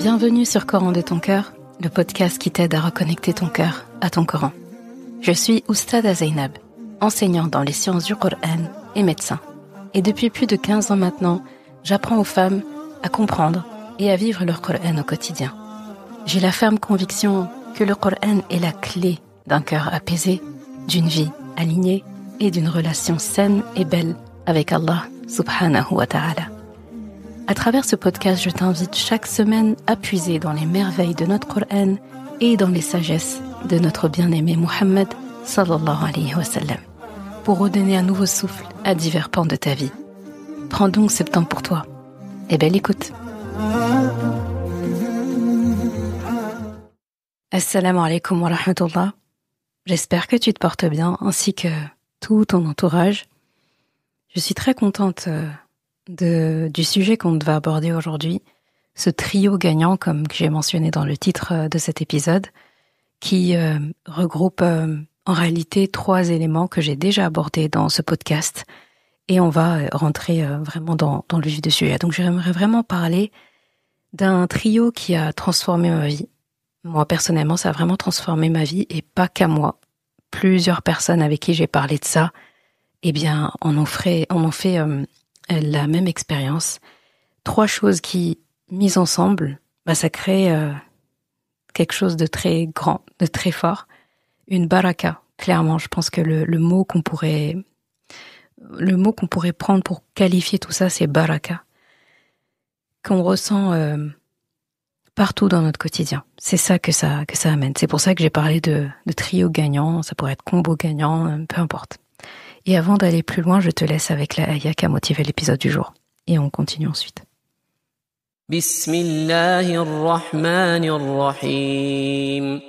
Bienvenue sur Coran de ton cœur, le podcast qui t'aide à reconnecter ton cœur à ton Coran. Je suis Oustada Zainab, enseignante dans les sciences du Coran et médecin. Et depuis plus de 15 ans maintenant, j'apprends aux femmes à comprendre et à vivre leur Coran au quotidien. J'ai la ferme conviction que le Coran est la clé d'un cœur apaisé, d'une vie alignée et d'une relation saine et belle avec Allah subhanahu wa ta'ala. À travers ce podcast, je t'invite chaque semaine à puiser dans les merveilles de notre Coran et dans les sagesses de notre bien-aimé Muhammad sallallahu alayhi wa sallam, pour redonner un nouveau souffle à divers pans de ta vie. Prends donc ce temps pour toi et belle écoute. Assalamu alaikum wa rahmatullah. J'espère que tu te portes bien ainsi que tout ton entourage. Je suis très contente du sujet qu'on va aborder aujourd'hui, ce trio gagnant, comme j'ai mentionné dans le titre de cet épisode, qui regroupe en réalité 3 éléments que j'ai déjà abordés dans ce podcast, et on va rentrer vraiment dans le vif du sujet. Donc j'aimerais vraiment parler d'un trio qui a transformé ma vie. Moi personnellement, ça a vraiment transformé ma vie, et pas qu'à moi. Plusieurs personnes avec qui j'ai parlé de ça, eh bien, en ont fait la même expérience. 3 choses qui, mises ensemble, ça crée quelque chose de très grand, de très fort. Une baraka, clairement. Je pense que le mot qu'on pourrait prendre pour qualifier tout ça, c'est baraka, qu'on ressent partout dans notre quotidien. C'est ça que ça amène. C'est pour ça que j'ai parlé de trio gagnant. Ça pourrait être combo gagnant, peu importe. Et avant d'aller plus loin, je te laisse avec la ayah qui a motivé l'épisode du jour. Et on continue ensuite. Bismillahirrahmanirrahim.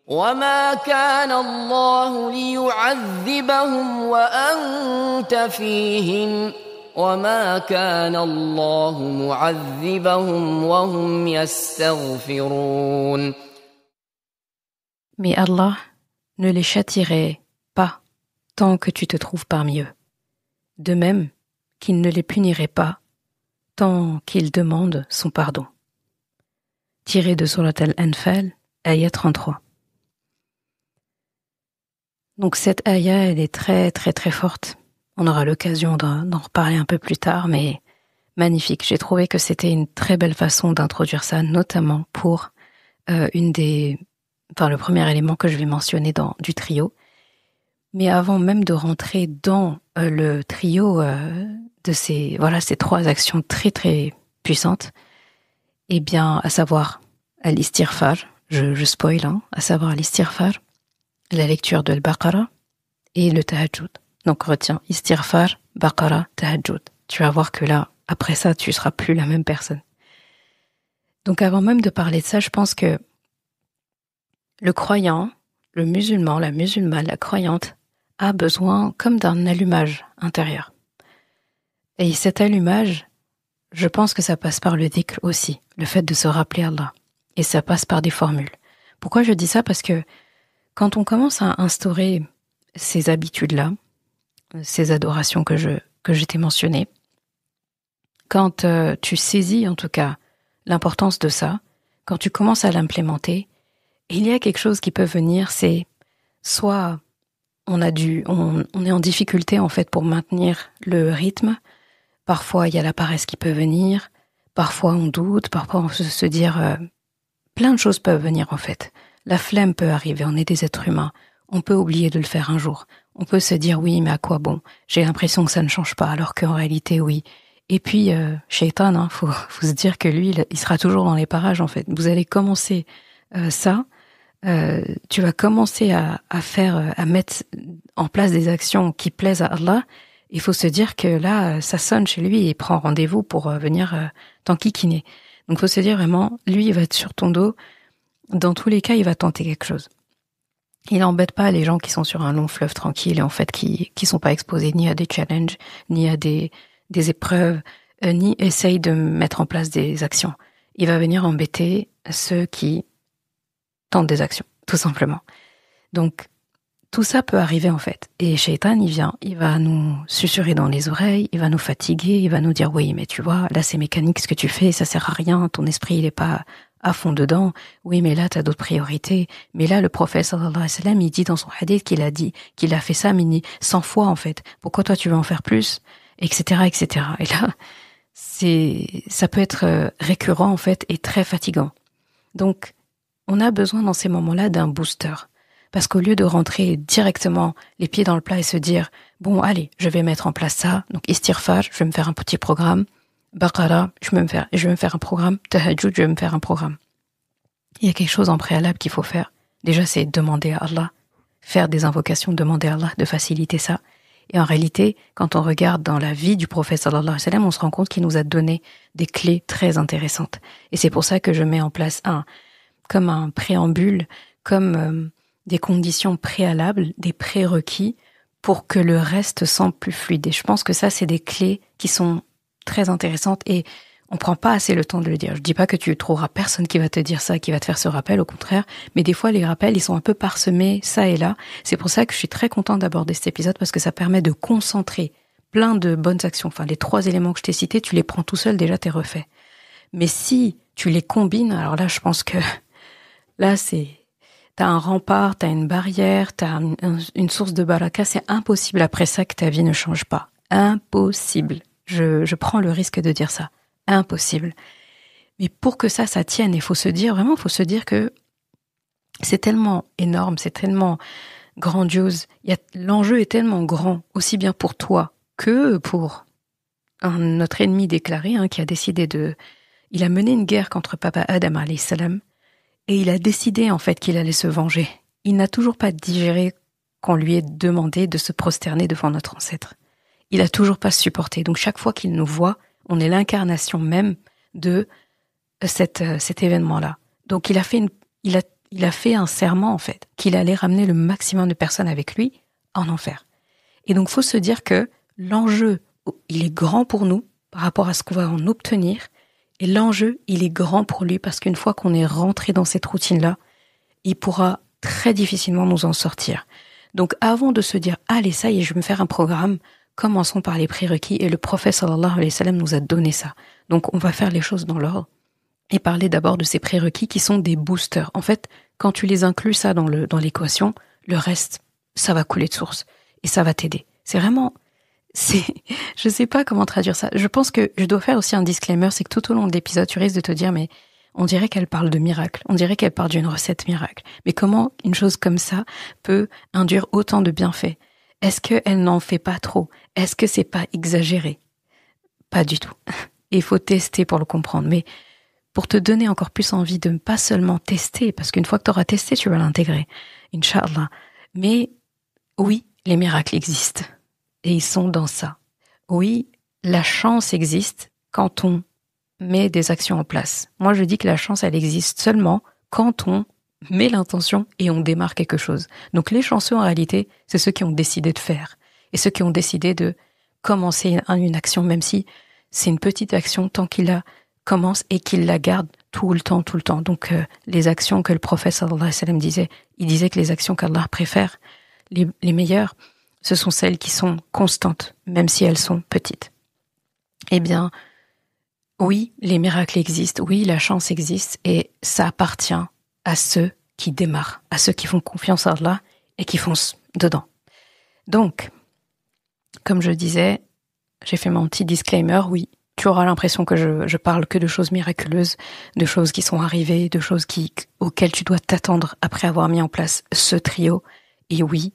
وَمَا كَانَ اللَّهُ لِيُعَذِّبَهُمْ وَأَنْتَ فِيهِمْ وَمَا كَانَ اللَّهُ مُعَذِّبَهُمْ وَهُمْ يَسْتَغْفِرُونَ. Mais Allah ne les châtierait pas tant que tu te trouves parmi eux. De même qu'il ne les punirait pas tant qu'ils demandent son pardon. Tiré de Surat Al-Anfal, ayah 33. Donc cette ayah, elle est très très très forte. On aura l'occasion d'en reparler un peu plus tard, mais magnifique. J'ai trouvé que c'était une très belle façon d'introduire ça, notamment pour le premier élément que je vais mentionner du trio. Mais avant même de rentrer dans le trio de ces 3 actions très très puissantes, eh bien, à savoir al-istighfar, je spoil, à savoir al-istighfar, la lecture de al-Baqara et le tahajjud. Donc retiens, istighfar, Baqara, tahajjud. Tu vas voir que là, après ça, tu seras plus la même personne. Donc avant même de parler de ça, je pense que le croyant, le musulman, la musulmane, la croyante, a besoin comme d'un allumage intérieur. Et cet allumage, je pense que ça passe par le dhikr aussi, le fait de se rappeler Allah. Et ça passe par des formules. Pourquoi je dis ça? Parce que quand on commence à instaurer ces habitudes-là, ces adorations que je t'ai mentionnées, quand tu saisis en tout cas l'importance de ça, quand tu commences à l'implémenter, il y a quelque chose qui peut venir, c'est soit on est en difficulté en fait pour maintenir le rythme. Parfois il y a la paresse qui peut venir, parfois on doute, parfois on se dire plein de choses peuvent venir en fait. La flemme peut arriver, on est des êtres humains, on peut oublier de le faire un jour. On peut se dire oui, mais à quoi bon? J'ai l'impression que ça ne change pas, alors qu'en réalité oui. Et puis Shaitan, faut se dire que lui, il sera toujours dans les parages en fait. Vous allez commencer ça. Tu vas commencer à mettre en place des actions qui plaisent à Allah. Il faut se dire que là, ça sonne chez lui et il prend rendez-vous pour venir t'enquiquiner. Donc, il faut se dire vraiment, lui, il va être sur ton dos. Dans tous les cas, il va tenter quelque chose. Il n'embête pas les gens qui sont sur un long fleuve tranquille et en fait qui sont pas exposés ni à des challenges, ni à des épreuves, ni essayent de mettre en place des actions. Il va venir embêter ceux qui tentent des actions, tout simplement. Donc, tout ça peut arriver en fait. Et Shaitan, il vient, il va nous susurrer dans les oreilles, il va nous fatiguer, il va nous dire oui, mais tu vois, là c'est mécanique ce que tu fais, ça sert à rien, ton esprit il est pas à fond dedans. Oui, mais là, t'as d'autres priorités. Mais là, le prophète, sallallahu alayhi wa sallam, il dit dans son hadith qu'il a fait ça, 100 fois, en fait. Pourquoi toi, tu veux en faire plus? Etc., etc. Et là, ça peut être récurrent, en fait, et très fatigant. Donc, on a besoin dans ces moments-là d'un booster. Parce qu'au lieu de rentrer directement les pieds dans le plat et se dire, bon, allez, je vais mettre en place ça. Donc, istighfar, je vais me faire un petit programme. Baqara, je vais me faire un programme. Tahajjud, je vais me faire un programme. Il y a quelque chose en préalable qu'il faut faire. Déjà, c'est demander à Allah, faire des invocations, demander à Allah de faciliter ça. Et en réalité, quand on regarde dans la vie du prophète sallallahu alayhi wa sallam, on se rend compte qu'il nous a donné des clés très intéressantes. Et c'est pour ça que je mets en place comme un préambule, comme des conditions préalables, des prérequis pour que le reste semble plus fluide. Et je pense que ça, c'est des clés qui sont très intéressantes et on prend pas assez le temps de le dire. Je dis pas que tu trouveras personne qui va te dire ça, qui va te faire ce rappel, au contraire. Mais des fois, les rappels, ils sont un peu parsemés, ça et là. C'est pour ça que je suis très contente d'aborder cet épisode parce que ça permet de concentrer plein de bonnes actions. Enfin, les 3 éléments que je t'ai cités, tu les prends tout seul, déjà, t'es refait. Mais si tu les combines, alors là, je pense que là, t'as un rempart, t'as une barrière, t'as une source de baraka. C'est impossible après ça que ta vie ne change pas. Impossible. Je prends le risque de dire ça. Impossible. Mais pour que ça tienne, il faut se dire que c'est tellement énorme, c'est tellement grandiose. L'enjeu est tellement grand, aussi bien pour toi que pour notre ennemi déclaré, qui a décidé il a mené une guerre contre Papa Adam alayhi salam, et il a décidé en fait qu'il allait se venger. Il n'a toujours pas digéré qu'on lui ait demandé de se prosterner devant notre ancêtre. Il a toujours pas supporté. Donc chaque fois qu'il nous voit, on est l'incarnation même de cet événement-là. Donc il a fait un serment en fait, qu'il allait ramener le maximum de personnes avec lui en enfer. Et donc faut se dire que l'enjeu, il est grand pour nous par rapport à ce qu'on va en obtenir, et l'enjeu, il est grand pour lui parce qu'une fois qu'on est rentré dans cette routine-là, il pourra très difficilement nous en sortir. Donc avant de se dire « Allez, ça y est, je vais me faire un programme », commençons par les prérequis, et le prophète sallallahu alayhi wa sallam nous a donné ça. Donc on va faire les choses dans l'ordre et parler d'abord de ces prérequis qui sont des boosters. En fait, quand tu les inclus ça dans l'équation, le reste, ça va couler de source et ça va t'aider. Je sais pas comment traduire ça. Je pense que je dois faire aussi un disclaimer, c'est que tout au long de l'épisode, tu risques de te dire, mais on dirait qu'elle parle de miracle, on dirait qu'elle parle d'une recette miracle. Mais comment une chose comme ça peut induire autant de bienfaits? Est-ce qu'elle n'en fait pas trop? Est-ce que c'est pas exagéré? Pas du tout. Il faut tester pour le comprendre. Mais pour te donner encore plus envie de ne pas seulement tester, parce qu'une fois que tu auras testé, tu vas l'intégrer. Inch'Allah. Mais oui, les miracles existent. Et ils sont dans ça. Oui, la chance existe quand on met des actions en place. Moi, je dis que la chance, elle existe seulement quand on met l'intention et on démarre quelque chose. Donc les chanceux, en réalité, c'est ceux qui ont décidé de faire. Et ceux qui ont décidé de commencer une action, même si c'est une petite action, tant qu'il la commence et qu'il la garde tout le temps. Donc les actions que le prophète sallallahu alayhi wa sallam disait, il disait que les actions qu'Allah préfère, les meilleures, ce sont celles qui sont constantes, même si elles sont petites. Eh bien, oui, les miracles existent, oui, la chance existe, et ça appartient à ceux qui démarrent, à ceux qui font confiance à Allah et qui foncent dedans. Donc, comme je disais, j'ai fait mon petit disclaimer, oui, tu auras l'impression que je parle que de choses miraculeuses, de choses qui sont arrivées, de choses auxquelles tu dois t'attendre après avoir mis en place ce trio. Et oui,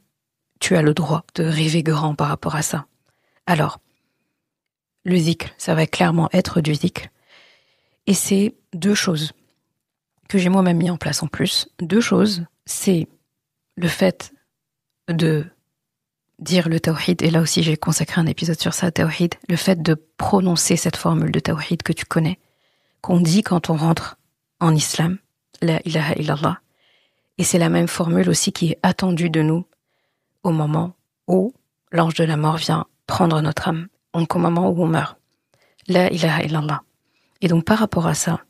tu as le droit de rêver grand par rapport à ça. Alors, le zikr, ça va clairement être du zikr. Et c'est 2 choses que j'ai moi-même mis en place en plus. 2 choses, c'est le fait de dire le tawhid, et là aussi j'ai consacré un épisode sur ça, tawhid, le fait de prononcer cette formule de tawhid que tu connais, qu'on dit quand on rentre en islam, la ilaha illallah, et c'est la même formule aussi qui est attendue de nous au moment où l'ange de la mort vient prendre notre âme, donc au moment où on meurt, la ilaha illallah. Et donc par rapport à ça,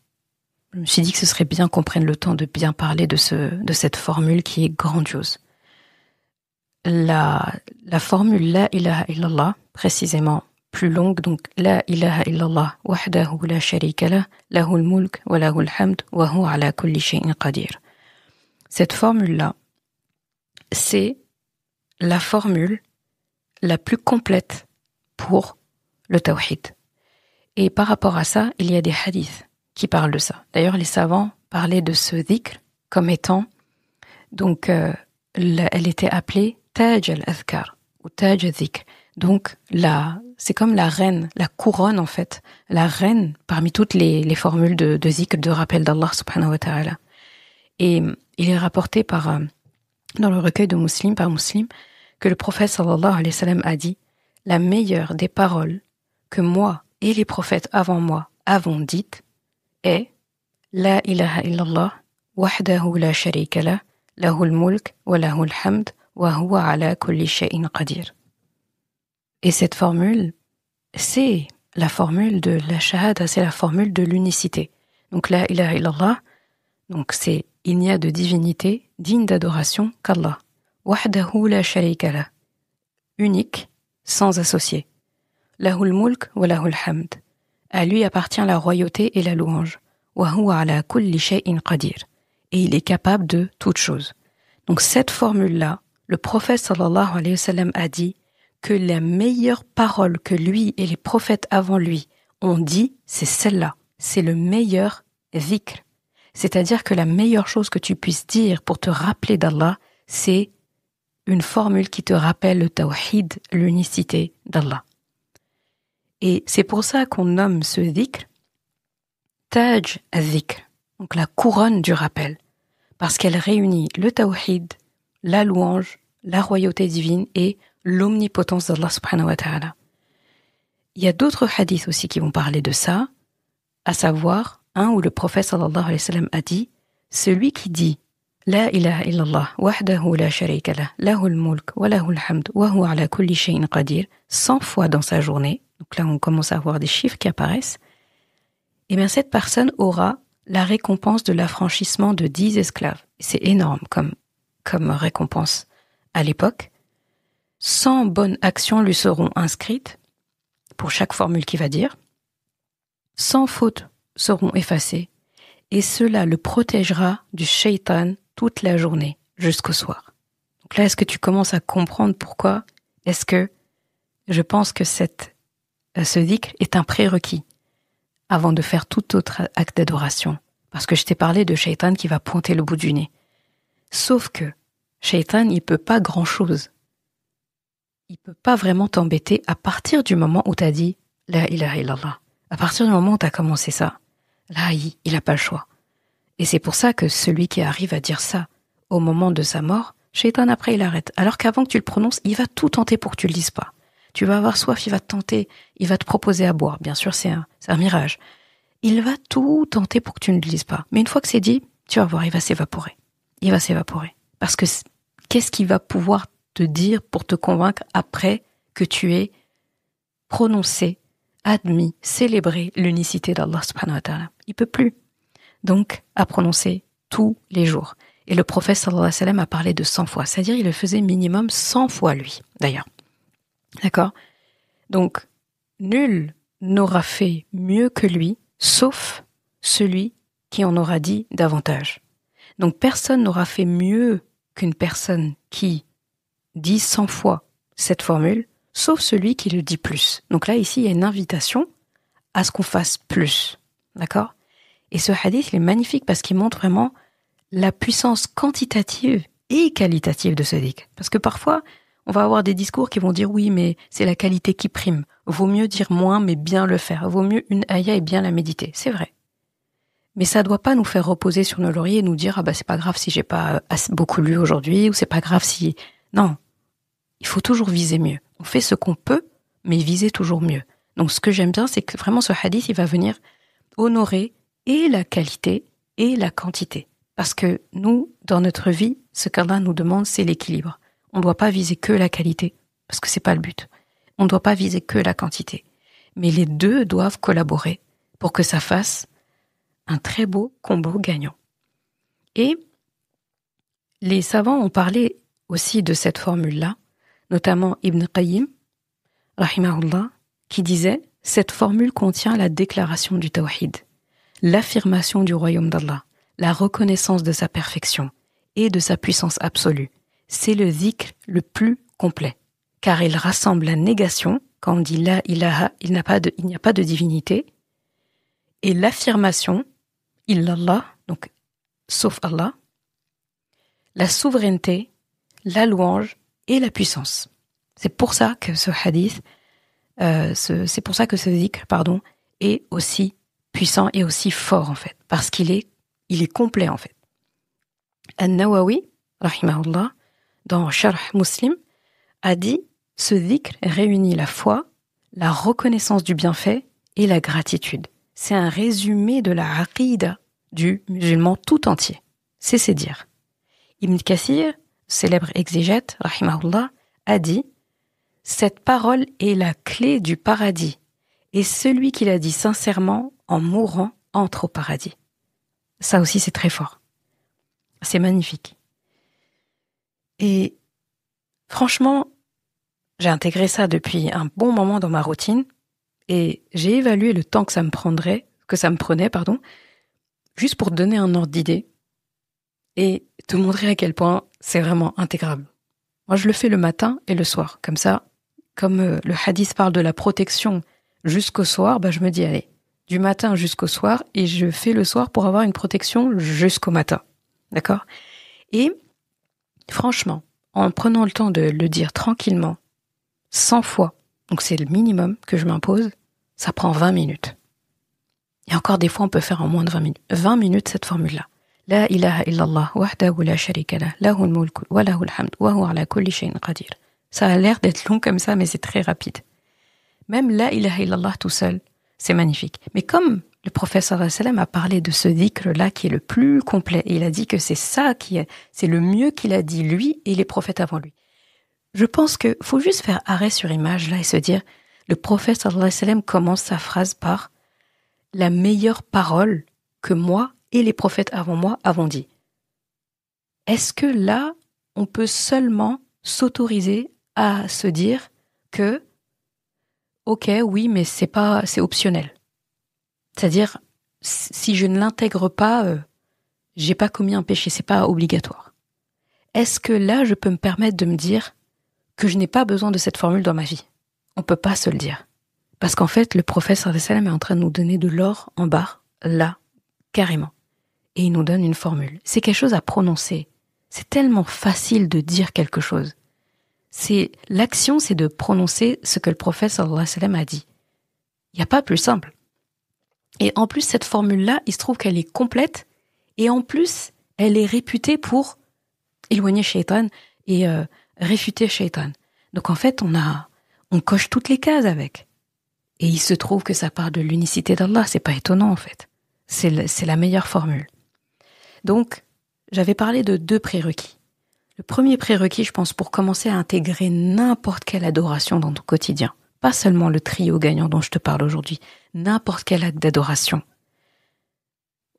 je me suis dit que ce serait bien qu'on prenne le temps de bien parler de cette formule qui est grandiose. La formule la ilaha illallah, précisément, plus longue, donc La ilaha illallah, wahdahu la sharika lah, lahul mulk wa lahul hamd, wa huwa ala kulli shay'in qadir. Cette formule-là, c'est la formule la plus complète pour le tawhid. Et par rapport à ça, il y a des hadiths qui parlent de ça. D'ailleurs, les savants parlaient de ce dhikr comme étant, donc, elle était appelée Taj al-Adhkar, ou Taj al-Dhikr. Donc, c'est comme la reine, la couronne en fait, la reine parmi toutes les formules de dhikr, de rappel d'Allah subhanahu wa ta'ala. Et il est rapporté dans le recueil de Muslim, par Muslim, que le prophète sallallahu alayhi wa sallam a dit « La meilleure des paroles que moi et les prophètes avant moi avons dites est « La ilaha illallah, wahdahu la sharika lah, lahul mulk wa lahul hamd, wa huwa ala kulli shay'in qadir » Et cette formule, c'est la formule de la shahada, c'est la formule de l'unicité. Donc la ilaha illallah, donc c'est il n'y a de divinité digne d'adoration qu'Allah. Wahdahu la sharika lah, unique, sans associé. Lahul mulk wa lahul hamd. À lui appartient la royauté et la louange. Wa huwa ala kulli shay'in qadir. Et il est capable de toutes choses. Donc cette formule-là, le prophète sallallahu alayhi wa sallam a dit que la meilleure parole que lui et les prophètes avant lui ont dit, c'est celle-là. C'est le meilleur dhikr. C'est-à-dire que la meilleure chose que tu puisses dire pour te rappeler d'Allah, c'est une formule qui te rappelle le tawhid, l'unicité d'Allah. Et c'est pour ça qu'on nomme ce dhikr Taj al-Dhikr, donc la couronne du rappel, parce qu'elle réunit le tawhid, la louange, la royauté divine et l'omnipotence d'Allah subhanahu wa ta'ala. Il y a d'autres hadiths aussi qui vont parler de ça, à savoir un où le prophète sallallahu alayhi wa sallam a dit « Celui qui dit La ilaha illallah, wahdahu la sharika lah, lahul mulk wa lahul hamd, wa huwa ala kulli shay'in qadir » 100 fois dans sa journée, donc là on commence à voir des chiffres qui apparaissent, et bien cette personne aura la récompense de l'affranchissement de 10 esclaves. C'est énorme comme récompense à l'époque. 100 bonnes actions lui seront inscrites pour chaque formule qu'il va dire. 100 fautes seront effacées et cela le protégera du shaitan toute la journée jusqu'au soir. Donc là, est-ce que tu commences à comprendre pourquoi est-ce que je pense que ce dhikr est un prérequis avant de faire tout autre acte d'adoration? Parce que je t'ai parlé de shaitan qui va pointer le bout du nez. Sauf que shaitan, il peut pas grand-chose. Il peut pas vraiment t'embêter à partir du moment où tu as dit La ilaha illallah. À partir du moment où tu as commencé ça, là, il a pas le choix. Et c'est pour ça que celui qui arrive à dire ça au moment de sa mort, shaitan après il arrête. Alors qu'avant que tu le prononces, il va tout tenter pour que tu le dises pas. Tu vas avoir soif, il va te tenter, il va te proposer à boire. Bien sûr, c'est un mirage. Il va tout tenter pour que tu ne le dises pas. Mais une fois que c'est dit, tu vas voir, il va s'évaporer. Il va s'évaporer. Parce que qu'est-ce qu'il va pouvoir te dire pour te convaincre après que tu aies prononcé, admis, célébré l'unicité d'Allah subhanahu wa ta'ala? Il peut plus. Donc, à prononcer tous les jours. Et le prophète sallallahu alayhi wa sallam a parlé de 100 fois. C'est-à-dire, il le faisait minimum 100 fois, lui, d'ailleurs. D'accord? Donc, nul n'aura fait mieux que lui, sauf celui qui en aura dit davantage. Donc, personne n'aura fait mieux qu'une personne qui dit 100 fois cette formule, sauf celui qui le dit plus. Donc là, ici, il y a une invitation à ce qu'on fasse plus. D'accord? Et ce hadith, il est magnifique parce qu'il montre vraiment la puissance quantitative et qualitative de ce dhikr. Parce que parfois, on va avoir des discours qui vont dire oui, mais c'est la qualité qui prime. Vaut mieux dire moins, mais bien le faire. Vaut mieux une ayah et bien la méditer. C'est vrai. Mais ça doit pas nous faire reposer sur nos lauriers et nous dire ah bah c'est pas grave si j'ai pas beaucoup lu aujourd'hui ou c'est pas grave si... Non. Il faut toujours viser mieux. On fait ce qu'on peut, mais viser toujours mieux. Donc ce que j'aime bien, c'est que vraiment ce hadith, il va venir honorer et la qualité et la quantité. Parce que nous, dans notre vie, ce qu'Allah nous demande, c'est l'équilibre. On ne doit pas viser que la qualité, parce que c'est pas le but. On ne doit pas viser que la quantité. Mais les deux doivent collaborer pour que ça fasse un très beau combo gagnant. Et les savants ont parlé aussi de cette formule-là, notamment Ibn Qayyim, rahimahullah, qui disait « Cette formule contient la déclaration du tawhid, l'affirmation du royaume d'Allah, la reconnaissance de sa perfection et de sa puissance absolue. C'est le dhikr le plus complet, car il rassemble la négation, quand on dit la ilaha, il n'y a pas de divinité, et l'affirmation, illallah, donc sauf Allah, la souveraineté, la louange et la puissance. C'est pour ça que ce hadith, c'est pour ça que ce dhikr, est aussi puissant et aussi fort en fait, parce qu'il est complet en fait. An-Nawawi, rahimahullah, dans Sharh Muslim, a dit « Ce dhikr réunit la foi, la reconnaissance du bienfait et la gratitude. C'est un résumé de la aqida du musulman tout entier. » C'est dire. Ibn Kathir, célèbre exégète, rahimahullah, a dit « Cette parole est la clé du paradis, et celui qui l'a dit sincèrement, en mourant, entre au paradis. » Ça aussi, c'est très fort. C'est magnifique. Et franchement, j'ai intégré ça depuis un bon moment dans ma routine et j'ai évalué le temps que ça me prenait, juste pour donner un ordre d'idée et te montrer à quel point c'est vraiment intégrable. Moi, je le fais le matin et le soir. Comme ça, comme le hadith parle de la protection jusqu'au soir, je me dis, allez, du matin jusqu'au soir, et je fais le soir pour avoir une protection jusqu'au matin. D'accord ? Et franchement, en prenant le temps de le dire tranquillement, 100 fois, donc c'est le minimum que je m'impose, ça prend 20 minutes. Et encore des fois, on peut faire en moins de 20 minutes. 20 minutes, cette formule-là. La ilaha illallah, wahdahu la sharika lah, lahul mulku, wa lahul hamd, wa huwa ala kulli shay'in qadir. Ça a l'air d'être long comme ça, mais c'est très rapide. Même la ilaha illallah tout seul, c'est magnifique. Mais comme le prophète sallallahu alayhi wa sallam a parlé de ce dhikr-là qui est le plus complet, et il a dit que c'est le mieux qu'il a dit lui et les prophètes avant lui. Je pense que faut juste faire arrêt sur image là et se dire, le prophète sallallahu alayhi wa sallam commence sa phrase par la meilleure parole que moi et les prophètes avant moi avons dit. Est-ce que là, on peut seulement s'autoriser à se dire que ok, oui, mais c'est optionnel. C'est-à-dire, si je ne l'intègre pas, j'ai pas commis un péché, c'est pas obligatoire. Est-ce que là, je peux me permettre de me dire que je n'ai pas besoin de cette formule dans ma vie? On peut pas se le dire. Parce qu'en fait, le prophète sallallahu alayhi wa sallam est en train de nous donner de l'or en barre, là, carrément. Et il nous donne une formule. C'est quelque chose à prononcer. C'est tellement facile de dire quelque chose. L'action, c'est de prononcer ce que le prophète sallallahu alayhi wa sallam a dit. Il n'y a pas plus simple. Et en plus, cette formule-là, il se trouve qu'elle est complète, et en plus, elle est réputée pour éloigner Shaitan et réfuter Shaitan. Donc en fait, on coche toutes les cases avec. Et il se trouve que ça part de l'unicité d'Allah, c'est pas étonnant en fait. C'est la meilleure formule. Donc, j'avais parlé de 2 prérequis. Le premier prérequis, je pense, pour commencer à intégrer n'importe quelle adoration dans ton quotidien, pas seulement le trio gagnant dont je te parle aujourd'hui, n'importe quel acte d'adoration.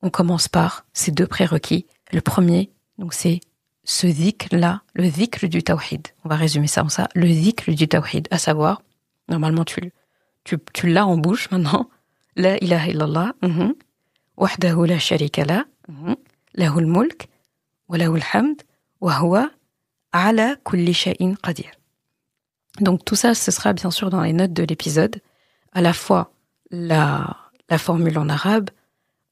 On commence par ces 2 prérequis. Le premier, donc c'est ce dhikr-là, le dhikr du tawhid. On va résumer ça en ça. Le dhikr du tawhid, à savoir, normalement tu l'as en bouche maintenant. La ilaha illallah, wahdahu la sharika lah, lahul mulk, wa lahul hamd, wa huwa ala kulli shay'in qadir. Donc tout ça, ce sera bien sûr dans les notes de l'épisode, à la fois la formule en arabe,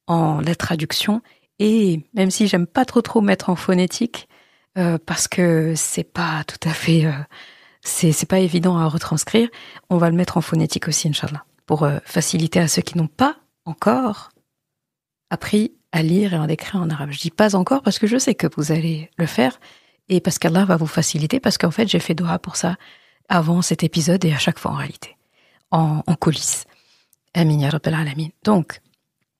en la traduction, et même si j'aime pas trop mettre en phonétique, parce que c'est pas tout à fait, c'est pas évident à retranscrire, on va le mettre en phonétique aussi, Inch'Allah, pour faciliter à ceux qui n'ont pas encore appris à lire et à écrire en arabe. Je dis pas encore parce que je sais que vous allez le faire, et parce qu'Allah va vous faciliter, parce qu'en fait j'ai fait doha pour ça avant cet épisode et à chaque fois en réalité, en coulisses. Amin ya Rabbal Alamin. Donc,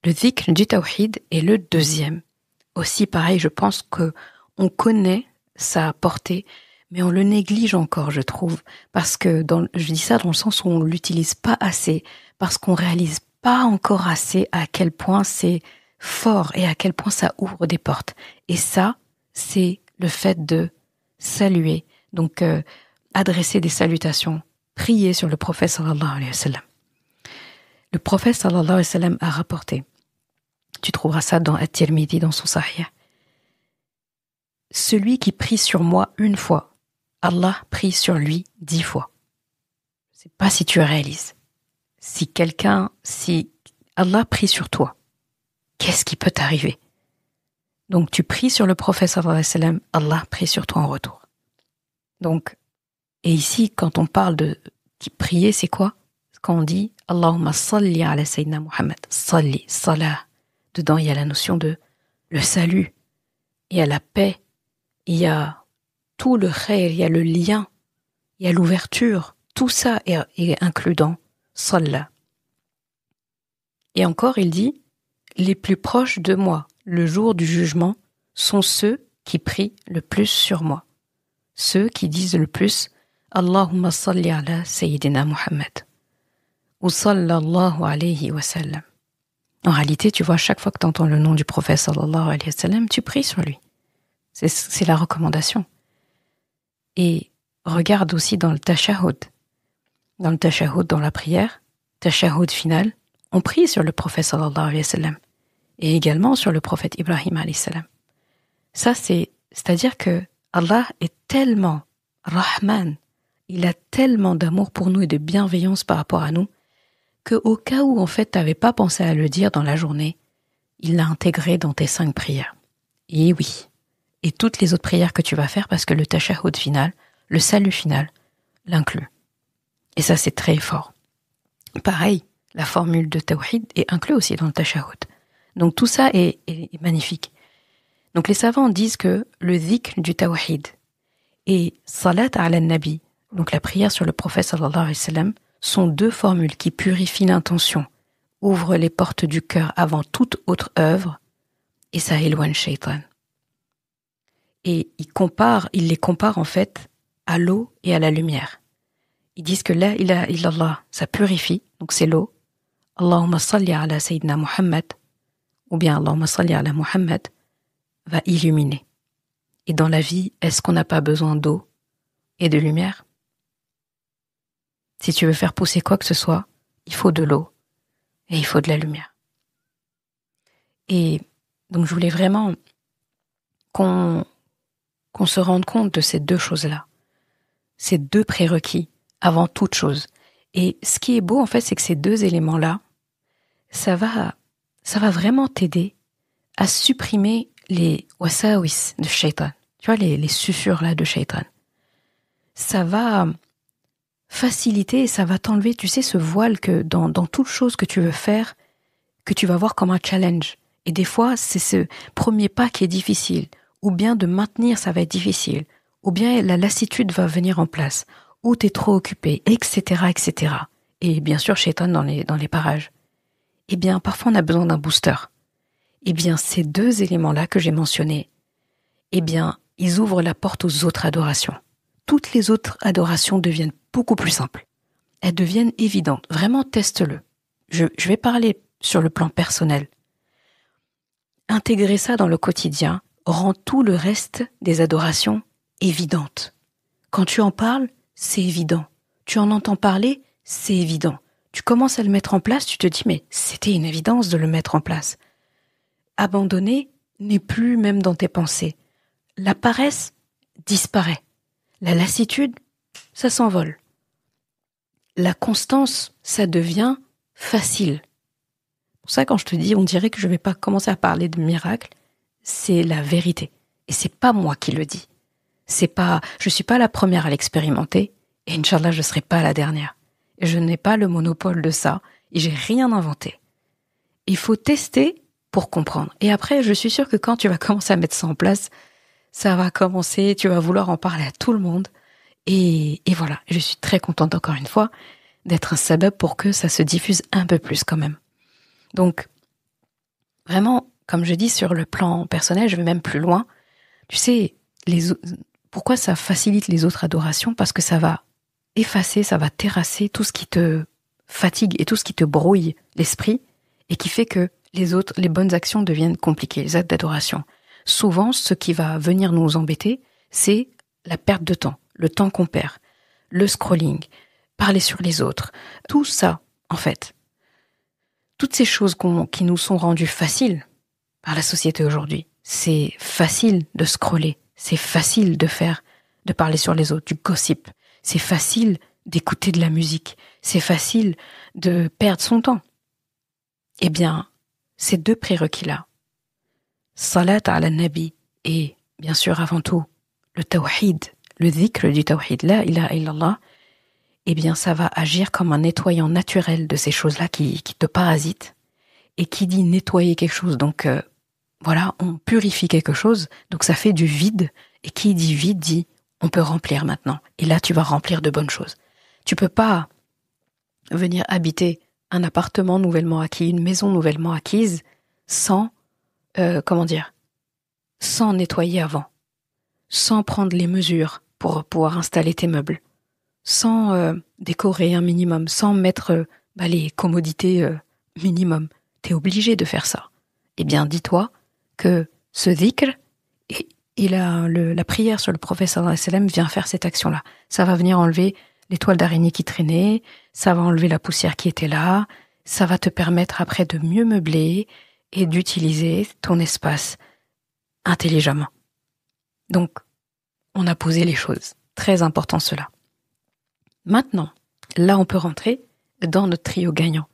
le dhikr du tawhid est le deuxième. Aussi pareil, je pense que on connaît sa portée, mais on le néglige encore, je trouve, parce que je dis ça dans le sens où on l'utilise pas assez, parce qu'on réalise pas encore assez à quel point c'est fort et à quel point ça ouvre des portes. Et ça, c'est le fait de saluer, donc adresser des salutations, prier sur le prophète sallallahu alayhi wa sallam. Le prophète sallallahu alayhi wa sallam a rapporté, tu trouveras ça dans At-Tirmidhi, dans son Sahih, celui qui prie sur moi une fois, Allah prie sur lui 10 fois. Je ne sais pas si tu réalises. Si Allah prie sur toi, qu'est-ce qui peut t'arriver? Donc tu pries sur le prophète sallallahu alayhi wa sallam, Allah prie sur toi en retour. Donc, et ici, quand on parle de prier, c'est quoi? Quand on dit Allahumma salli ala Sayyidina Muhammad, salli, salah. Dedans, il y a la notion de le salut, il y a la paix, il y a tout le khayr, il y a le lien, il y a l'ouverture. Tout ça est inclus dans Salah. Et encore, il dit, les plus proches de moi, le jour du jugement, sont ceux qui prient le plus sur moi. Ceux qui disent le plus, Allahumma salli ala Sayyidina Muhammad. Ou sallallahu alayhi wa sallam. En réalité, tu vois, chaque fois que tu entends le nom du prophète sallallahu alayhi wa sallam, tu pries sur lui. C'est la recommandation. Et regarde aussi dans le tashahhud. Dans le tashahhud, dans la prière, tashahhud final, on prie sur le prophète sallallahu alayhi wa sallam. Et également sur le prophète Ibrahim alayhi salam. Ça, c'est-à-dire que Allah est tellement Rahman, il a tellement d'amour pour nous et de bienveillance par rapport à nous, qu'au cas où, en fait, tu n'avais pas pensé à le dire dans la journée, il l'a intégré dans tes 5 prières. Et oui. Et toutes les autres prières que tu vas faire, parce que le tashahhud final, le salut final, l'inclut. Et ça, c'est très fort. Pareil, la formule de tawhid est inclue aussi dans le tashahhud. Donc tout ça est magnifique. Donc les savants disent que le dhikr du tawhid et salat ala nabi, donc la prière sur le prophète sallallahu alayhi wa sallam, sont 2 formules qui purifient l'intention, ouvrent les portes du cœur avant toute autre œuvre, et ça éloigne Shaitan. Et ils les comparent en fait à l'eau et à la lumière. Ils disent que la ilaha illallah, ça purifie, donc c'est l'eau. Allahumma salli ala Sayyidina Muhammad, ou bien Allahumma salli ala Muhammad, va illuminer. Et dans la vie, est-ce qu'on n'a pas besoin d'eau et de lumière? Si tu veux faire pousser quoi que ce soit, il faut de l'eau et il faut de la lumière. Et donc je voulais vraiment qu'on se rende compte de ces 2 choses-là, ces 2 prérequis avant toute chose. Et ce qui est beau en fait, c'est que ces 2 éléments-là, ça va vraiment t'aider à supprimer les wasawis de Shaitan. Tu vois, les susurres là de Shaitan. Ça va faciliter et ça va t'enlever, tu sais, ce voile que dans toute chose que tu veux faire, que tu vas voir comme un challenge. Et des fois, c'est ce premier pas qui est difficile. Ou bien de maintenir, ça va être difficile. Ou bien la lassitude va venir en place. Ou t'es trop occupé, etc., etc. Et bien sûr, Shaitan dans les parages. Eh bien, parfois on a besoin d'un booster. Eh bien, ces 2 éléments-là que j'ai mentionnés, eh bien, ils ouvrent la porte aux autres adorations. Toutes les autres adorations deviennent beaucoup plus simples. Elles deviennent évidentes. Vraiment, teste-le. Je vais parler sur le plan personnel. Intégrer ça dans le quotidien rend tout le reste des adorations évidentes. Quand tu en parles, c'est évident. Tu en entends parler, c'est évident. Tu commences à le mettre en place, tu te dis, mais c'était une évidence de le mettre en place. Abandonner n'est plus même dans tes pensées. La paresse disparaît. La lassitude, ça s'envole. La constance, ça devient facile. Pour ça, quand je te dis, on dirait que je ne vais pas commencer à parler de miracle, c'est la vérité. Et c'est pas moi qui le dis. Je suis pas la première à l'expérimenter, et Inch'Allah, je ne serai pas la dernière. Et je n'ai pas le monopole de ça, et j'ai rien inventé. Il faut tester pour comprendre. Et après, je suis sûre que quand tu vas commencer à mettre ça en place, ça va commencer, tu vas vouloir en parler à tout le monde. Et voilà, je suis très contente encore une fois d'être un sabab pour que ça se diffuse un peu plus quand même. Donc, vraiment, comme je dis sur le plan personnel, je vais même plus loin. Tu sais, pourquoi ça facilite les autres adorations? Parce que ça va effacer, ça va terrasser tout ce qui te fatigue et tout ce qui te brouille l'esprit et qui fait que les bonnes actions deviennent compliquées, les actes d'adoration. Souvent, ce qui va venir nous embêter, c'est la perte de temps, le temps qu'on perd, le scrolling, parler sur les autres. Tout ça, en fait, toutes ces choses qui nous sont rendues faciles par la société aujourd'hui. C'est facile de scroller, c'est facile de parler sur les autres, du gossip. C'est facile d'écouter de la musique, c'est facile de perdre son temps. Eh bien, ces deux prérequis-là, salat ala nabi et, bien sûr, avant tout, le tawhid, le dhikr du tawhid, la ilaha illallah, eh bien, ça va agir comme un nettoyant naturel de ces choses-là qui te parasitent. Et qui dit nettoyer quelque chose, donc voilà, on purifie quelque chose, donc ça fait du vide. Et qui dit vide dit on peut remplir maintenant. Et là, tu vas remplir de bonnes choses. Tu peux pas venir habiter un appartement nouvellement acquis, une maison nouvellement acquise, sans sans nettoyer avant, sans prendre les mesures pour pouvoir installer tes meubles, sans décorer un minimum, sans mettre les commodités minimum. T'es obligé de faire ça. Eh bien, dis-toi que ce dhikr et la prière sur le prophète sallallahu alayhi wa sallam vient faire cette action-là. Ça va venir enlever les toiles d'araignée qui traînaient, ça va enlever la poussière qui était là, ça va te permettre après de mieux meubler et d'utiliser ton espace intelligemment. Donc, on a posé les choses. Très important cela. Maintenant, là on peut rentrer dans notre trio gagnant.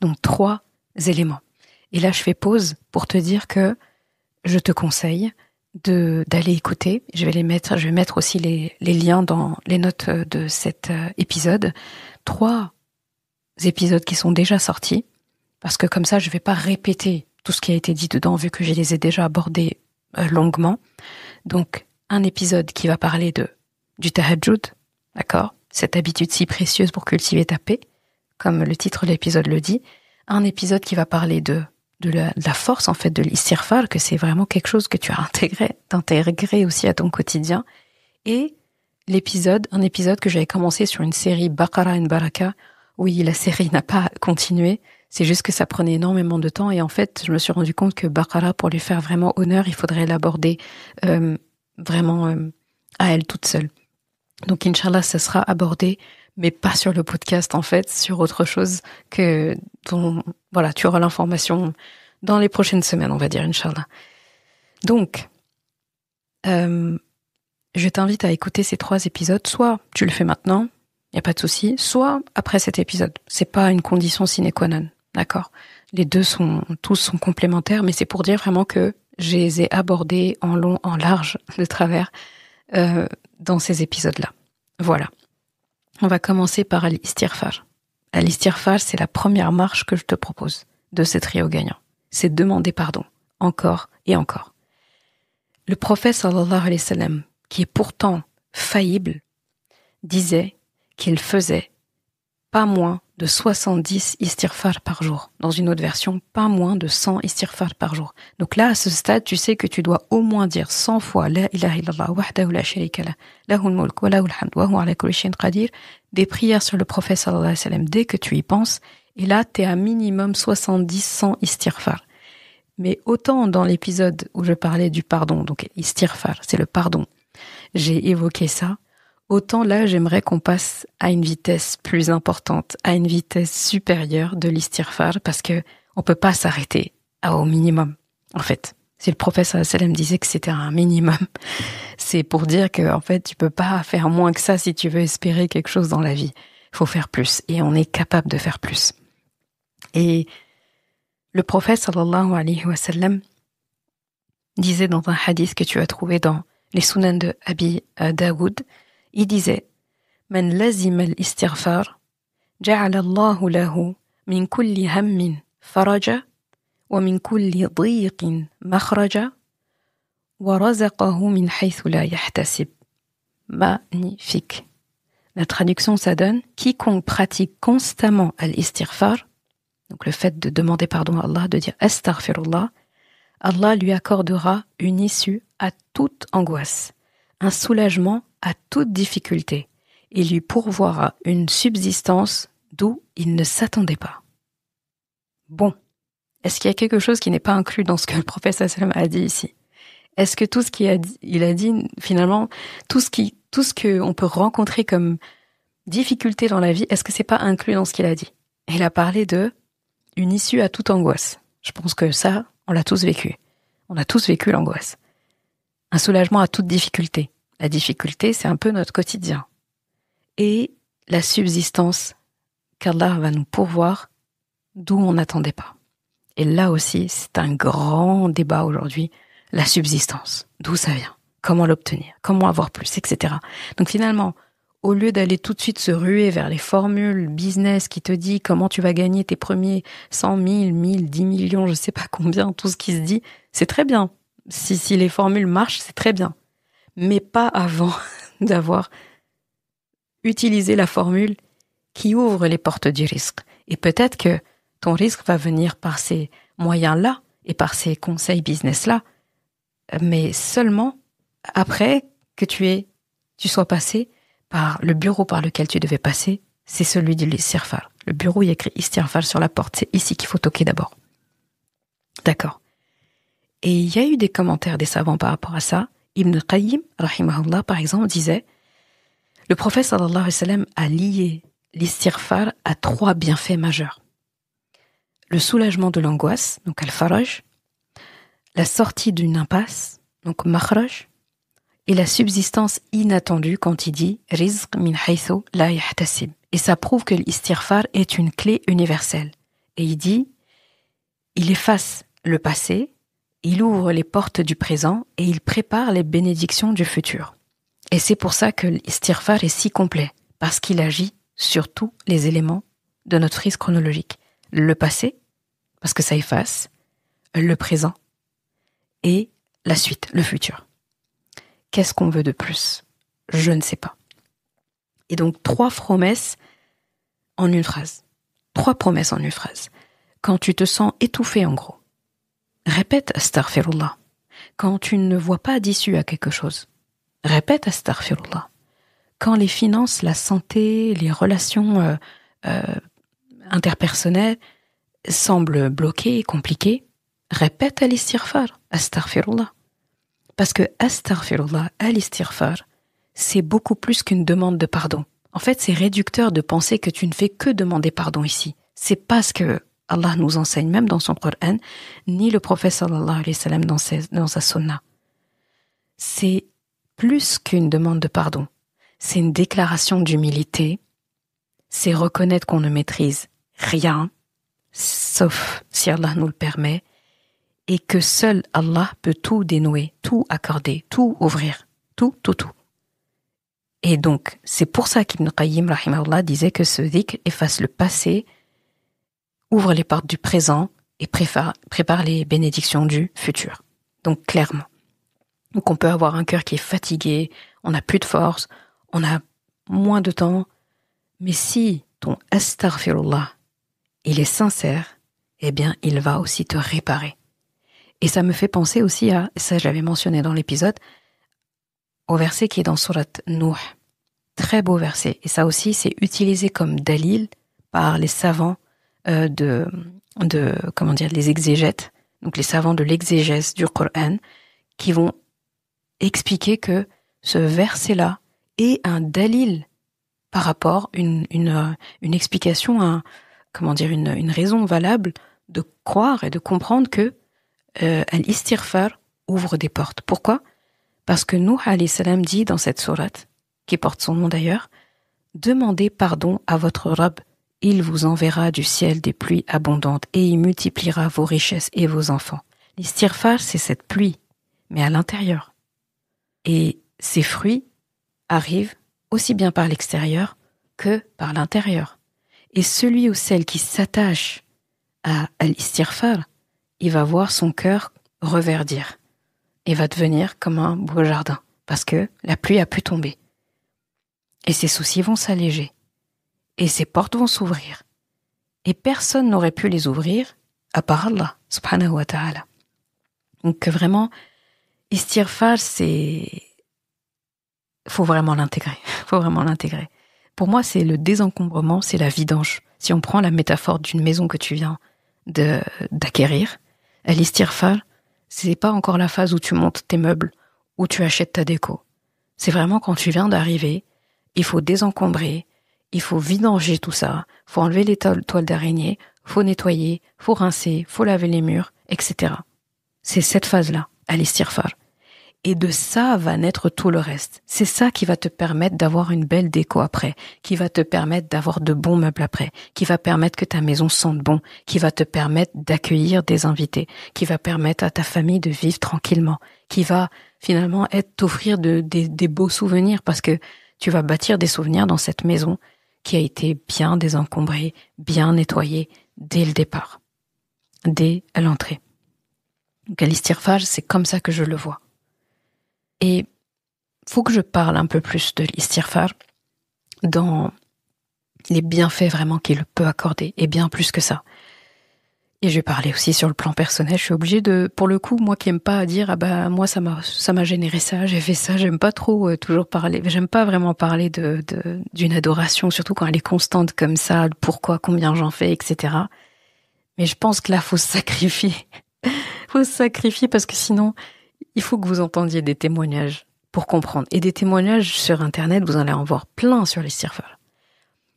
Donc 3 éléments. Et là je fais pause pour te dire que je te conseille d'aller écouter. Je vais mettre aussi les liens dans les notes de cet épisode. 3 épisodes qui sont déjà sortis, parce que comme ça je vais pas répéter tout ce qui a été dit dedans vu que je les ai déjà abordés longuement. Donc un épisode qui va parler du tahajjud, d'accord, cette habitude si précieuse pour cultiver ta paix, comme le titre de l'épisode le dit. Un épisode qui va parler de la force en fait de l'istighfar, que c'est vraiment quelque chose que tu as intégré aussi à ton quotidien. Et un épisode que j'avais commencé sur une série Baqara and Baraka. Oui, la série n'a pas continué, c'est juste que ça prenait énormément de temps et en fait, je me suis rendu compte que Baqara, pour lui faire vraiment honneur, il faudrait l'aborder vraiment à elle toute seule. Donc, Inch'Allah, ça sera abordé, mais pas sur le podcast, en fait, sur autre chose voilà, tu auras l'information dans les prochaines semaines, on va dire, Inch'Allah. Donc, je t'invite à écouter ces 3 épisodes. Soit tu le fais maintenant, il n'y a pas de souci, soit après cet épisode. C'est pas une condition sine qua non, d'accord? Les tous sont complémentaires, mais c'est pour dire vraiment que je les ai abordés en long, en large, de travers, dans ces épisodes-là. Voilà. On va commencer par al-istighfar. Al-istighfar, c'est la première marche que je te propose de ce trio gagnant. C'est demander pardon, encore et encore. Le prophète sallallahu alayhi wa sallam, qui est pourtant faillible, disait qu'il faisait pas moins de 70 istighfar par jour. Dans une autre version, pas moins de 100 istighfar par jour. Donc là, à ce stade, tu sais que tu dois au moins dire 100 fois la ilaha illallah wahdahu la sharika lah, lahul mulk wa lahul hamd wa huwa ala kulli shay'in qadir, des prières sur le prophète sallallahu alayhi wa sallam dès que tu y penses. Et là, t'es à minimum 70-100 istighfar. Mais autant dans l'épisode où je parlais du pardon, donc istighfar, c'est le pardon, j'ai évoqué ça, autant là, j'aimerais qu'on passe à une vitesse plus importante, à une vitesse supérieure de l'istighfar, parce que on peut pas s'arrêter au minimum, en fait. Si le prophète sallallahu alayhi wa sallam disait que c'était un minimum, c'est pour dire que, en fait, tu peux pas faire moins que ça si tu veux espérer quelque chose dans la vie. Il faut faire plus, et on est capable de faire plus. Et le prophète sallallahu alayhi wa sallam disait dans un hadith que tu as trouvé dans les Sunan de Abi Daoud, il disait Man lazim al-istighfar ja'ala Allahu lahu min kulli hammin faraja wa min kulli dhiqin makhraja wa razaqahu min haythu la yahtasib. Magnifique. La traduction, ça donne quiconque pratique constamment al-istighfar, donc le fait de demander pardon à Allah, de dire astaghfirullah, Allah lui accordera une issue à toute angoisse, un soulagement à toute difficulté, et lui pourvoira une subsistance d'où il ne s'attendait pas. Bon, est-ce qu'il y a quelque chose qui n'est pas inclus dans ce que le prophète sallallahu alayhi wa sallam a dit ici? Est-ce que tout ce qu'il a dit, finalement, tout ce que on peut rencontrer comme difficulté dans la vie, est-ce que c'est pas inclus dans ce qu'il a dit? Il a parlé de une issue à toute angoisse. Je pense que ça, on l'a tous vécu. On a tous vécu l'angoisse. Un soulagement à toute difficulté. La difficulté, c'est un peu notre quotidien. Et la subsistance qu'Allah va nous pourvoir d'où on n'attendait pas. Et là aussi, c'est un grand débat aujourd'hui, la subsistance. D'où ça vient? Comment l'obtenir? Comment avoir plus? Etc. Donc finalement, au lieu d'aller tout de suite se ruer vers les formules business qui te dit comment tu vas gagner tes premiers 100 000, 1000, 10 millions, je sais pas combien, tout ce qui se dit, c'est très bien. Si les formules marchent, c'est très bien. Mais pas avant d'avoir utilisé la formule qui ouvre les portes du risque. Et peut-être que ton risque va venir par ces moyens-là et par ces conseils business-là, mais seulement après que tu sois passé par le bureau par lequel tu devais passer, c'est celui de l'istighfar. Le bureau, il y a écrit istighfar sur la porte, c'est ici qu'il faut toquer d'abord. D'accord. Et il y a eu des commentaires des savants par rapport à ça. Ibn Qayyim, rahimahullah, par exemple, disait, le prophète sallallahu alayhi wa sallam a lié l'istighfar à 3 bienfaits majeurs. Le soulagement de l'angoisse, donc al-faraj, la sortie d'une impasse, donc makhraj, et la subsistance inattendue quand il dit « rizq min haythu la yahtasib ». Et ça prouve que l'istighfar est une clé universelle. Et il dit « il efface le passé, il ouvre les portes du présent et il prépare les bénédictions du futur ». Et c'est pour ça que l'istighfar est si complet, parce qu'il agit sur tous les éléments de notre frise chronologique. Le passé, parce que ça efface, le présent et la suite, le futur. Qu'est-ce qu'on veut de plus? Je ne sais pas. Et donc 3 promesses en une phrase. 3 promesses en une phrase. Quand tu te sens étouffé en gros, répète astaghfirullah. Quand tu ne vois pas d'issue à quelque chose, répète astaghfirullah. Quand les finances, la santé, les relations interpersonnelles semblent bloquées et compliquées, répète al-istighfar, astaghfirullah. Parce que astaghfirullah, al-istighfar, c'est beaucoup plus qu'une demande de pardon. En fait, c'est réducteur de penser que tu ne fais que demander pardon ici. C'est pas ce que Allah nous enseigne, même dans son Coran, ni le prophète sallallahu alayhi wa sallam dans sa sunna. C'est plus qu'une demande de pardon. C'est une déclaration d'humilité. C'est reconnaître qu'on ne maîtrise rien, sauf si Allah nous le permet, et que seul Allah peut tout dénouer, tout accorder, tout ouvrir, tout. Et donc, c'est pour ça qu'Ibn Qayyim, rahimahullah, disait que ce dhikr efface le passé, ouvre les portes du présent et prépare les bénédictions du futur. Donc, clairement. Donc, on peut avoir un cœur qui est fatigué, on n'a plus de force, on a moins de temps, mais si ton astaghfirullah, il est sincère, eh bien, il va aussi te réparer. Et ça me fait penser aussi à, ça je l'avais mentionné dans l'épisode, au verset qui est dans Surat Nuh. Très beau verset. Et ça aussi, c'est utilisé comme dalil par les savants les exégètes, donc les savants de l'exégèse du Coran, qui vont expliquer que ce verset-là est un dalil par rapport, une explication, une raison valable de croire et de comprendre que al-istighfar ouvre des portes. Pourquoi? Parce que Nuh alayhi salam dit dans cette sourate, qui porte son nom d'ailleurs, demandez pardon à votre Rabb, il vous enverra du ciel des pluies abondantes et il multipliera vos richesses et vos enfants. L'istighfar, c'est cette pluie, mais à l'intérieur. Et ces fruits arrivent aussi bien par l'extérieur que par l'intérieur. Et celui ou celle qui s'attache à l'istighfar, il va voir son cœur reverdir et va devenir comme un beau jardin parce que la pluie a pu tomber. Et ses soucis vont s'alléger et ses portes vont s'ouvrir. Et personne n'aurait pu les ouvrir à part Allah, subhanahu wa ta'ala. Donc vraiment, istighfar, faut vraiment l'intégrer. Pour moi, c'est le désencombrement, c'est la vidange. Si on prend la métaphore d'une maison que tu viens d'acquérir, l'istighfar, c'est pas encore la phase où tu montes tes meubles, où tu achètes ta déco. C'est vraiment quand tu viens d'arriver, il faut désencombrer, il faut vidanger tout ça, il faut enlever les toiles d'araignée, faut nettoyer, faut rincer, faut laver les murs, etc. C'est cette phase-là, à l'istighfar. Et de ça va naître tout le reste. C'est ça qui va te permettre d'avoir une belle déco après, qui va te permettre d'avoir de bons meubles après, qui va permettre que ta maison sente bon, qui va te permettre d'accueillir des invités, qui va permettre à ta famille de vivre tranquillement, qui va finalement t'offrir des beaux souvenirs parce que tu vas bâtir des souvenirs dans cette maison qui a été bien désencombrée, bien nettoyée dès le départ, dès l'entrée. Donc à l'istighfar, c'est comme ça que je le vois. Et faut que je parle un peu plus de l'istighfar dans les bienfaits vraiment qu'il peut accorder, et bien plus que ça. Et je vais parler aussi sur le plan personnel. Je suis obligée de, pour le coup, moi qui aime pas dire ah bah moi ça m'a généré ça, j'ai fait ça. J'aime pas trop toujours parler. J'aime pas vraiment parler d'une adoration, surtout quand elle est constante comme ça. Pourquoi, combien j'en fais, etc. Mais je pense que là faut se sacrifier. Faut se sacrifier parce que sinon il faut que vous entendiez des témoignages pour comprendre. Et des témoignages sur Internet, vous allez en voir plein sur l'istighfar.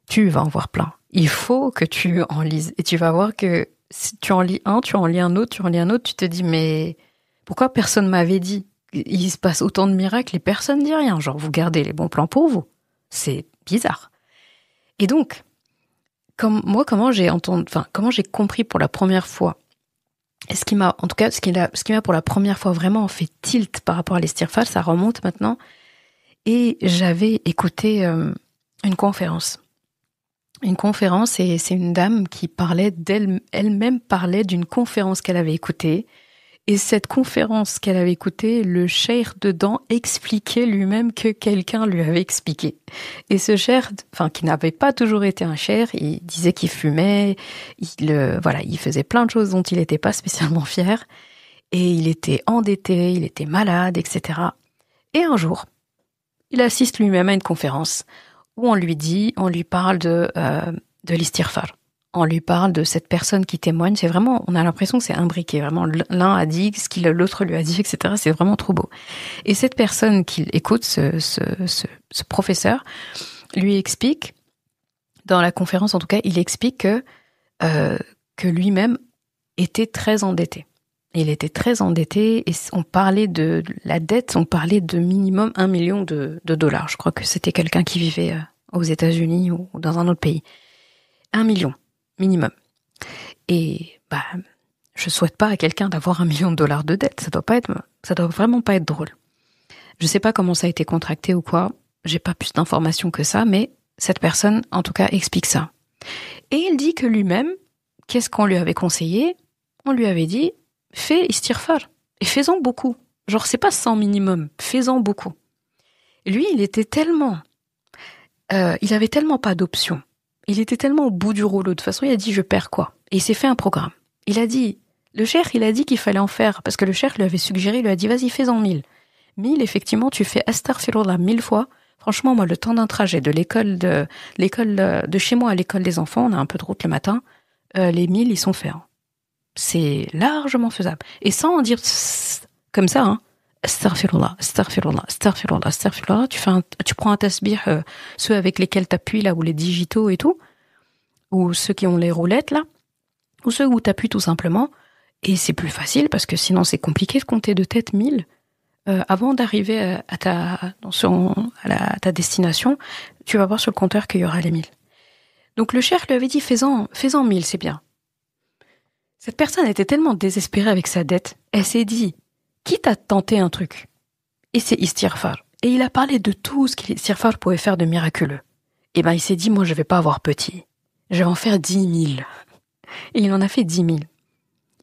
Tu vas en voir plein. Il faut que tu en lises. Et tu vas voir que si tu en lis un, tu en lis un autre, tu te dis, mais pourquoi personne m'avait dit? Il se passe autant de miracles et personne ne dit rien. Genre, vous gardez les bons plans pour vous. C'est bizarre. Et donc, comment j'ai compris pour la première fois, ce qui m'a pour la première fois vraiment fait tilt par rapport à l'istighfar, ça remonte maintenant. Et j'avais écouté une conférence. Une conférence, et c'est une dame qui parlait elle-même parlait d'une conférence qu'elle avait écoutée. Et cette conférence qu'elle avait écoutée, le cheikh dedans expliquait lui-même que quelqu'un lui avait expliqué. Et ce cheikh, qui n'avait pas toujours été un cheikh, il disait qu'il fumait, il faisait plein de choses dont il n'était pas spécialement fier. Et il était endetté, il était malade, etc. Et un jour, il assiste lui-même à une conférence où on lui parle de l'istighfar. On lui parle de cette personne qui témoigne. C'est vraiment, on a l'impression que c'est imbriqué. Vraiment, l'un a dit ce que l'autre lui a dit, etc. C'est vraiment trop beau. Et cette personne qu'il écoute, ce professeur, lui explique, dans la conférence en tout cas, il explique que lui-même était très endetté. Il était très endetté et on parlait de la dette, on parlait de minimum 1 million de dollars. Je crois que c'était quelqu'un qui vivait aux États-Unis ou dans un autre pays. 1 million, minimum. Et je souhaite pas à quelqu'un d'avoir 1 million de dollars de dette. Ça doit vraiment pas être drôle. Je sais pas comment ça a été contracté ou quoi. J'ai pas plus d'informations que ça, mais cette personne, en tout cas, explique ça. Et il dit que lui-même, qu'est-ce qu'on lui avait conseillé? On lui avait dit, fais istighfar. Et fais-en beaucoup. Genre, c'est pas 100 minimum. Fais-en beaucoup. Et lui, il était tellement... il avait tellement pas d'options. Il était tellement au bout du rouleau. De toute façon, il a dit, je perds quoi? Et il s'est fait un programme. Il a dit, le cheikh, il a dit qu'il fallait en faire, parce que le cheikh lui avait suggéré, il lui a dit, vas-y, fais-en 1000. 1000, effectivement, tu fais astaghfirullah 1000 fois. Franchement, moi, le temps d'un trajet de l'école de chez moi à l'école des enfants, on a un peu de route le matin, les 1000, ils sont faits. Hein. C'est largement faisable. Et sans en dire comme ça, hein. Astaghfirullah, astaghfirullah, astaghfirullah, astaghfirullah. Tu prends un tasbih, ceux avec lesquels t'appuies là, ou les digitaux et tout, ou ceux qui ont les roulettes là, ou ceux où t'appuies tout simplement. Et c'est plus facile parce que sinon c'est compliqué de compter de tête 1000. Avant d'arriver à ta destination, tu vas voir sur le compteur qu'il y aura les 1000. Donc le cheikh lui avait dit, fais-en 1000, c'est bien. Cette personne était tellement désespérée avec sa dette, elle s'est dit, quitte à tenter un truc, et c'est istighfar. Et il a parlé de tout ce qu'istighfar pouvait faire de miraculeux. Et il s'est dit, moi je vais pas avoir petit, je vais en faire 10 000. Et il en a fait 10 000.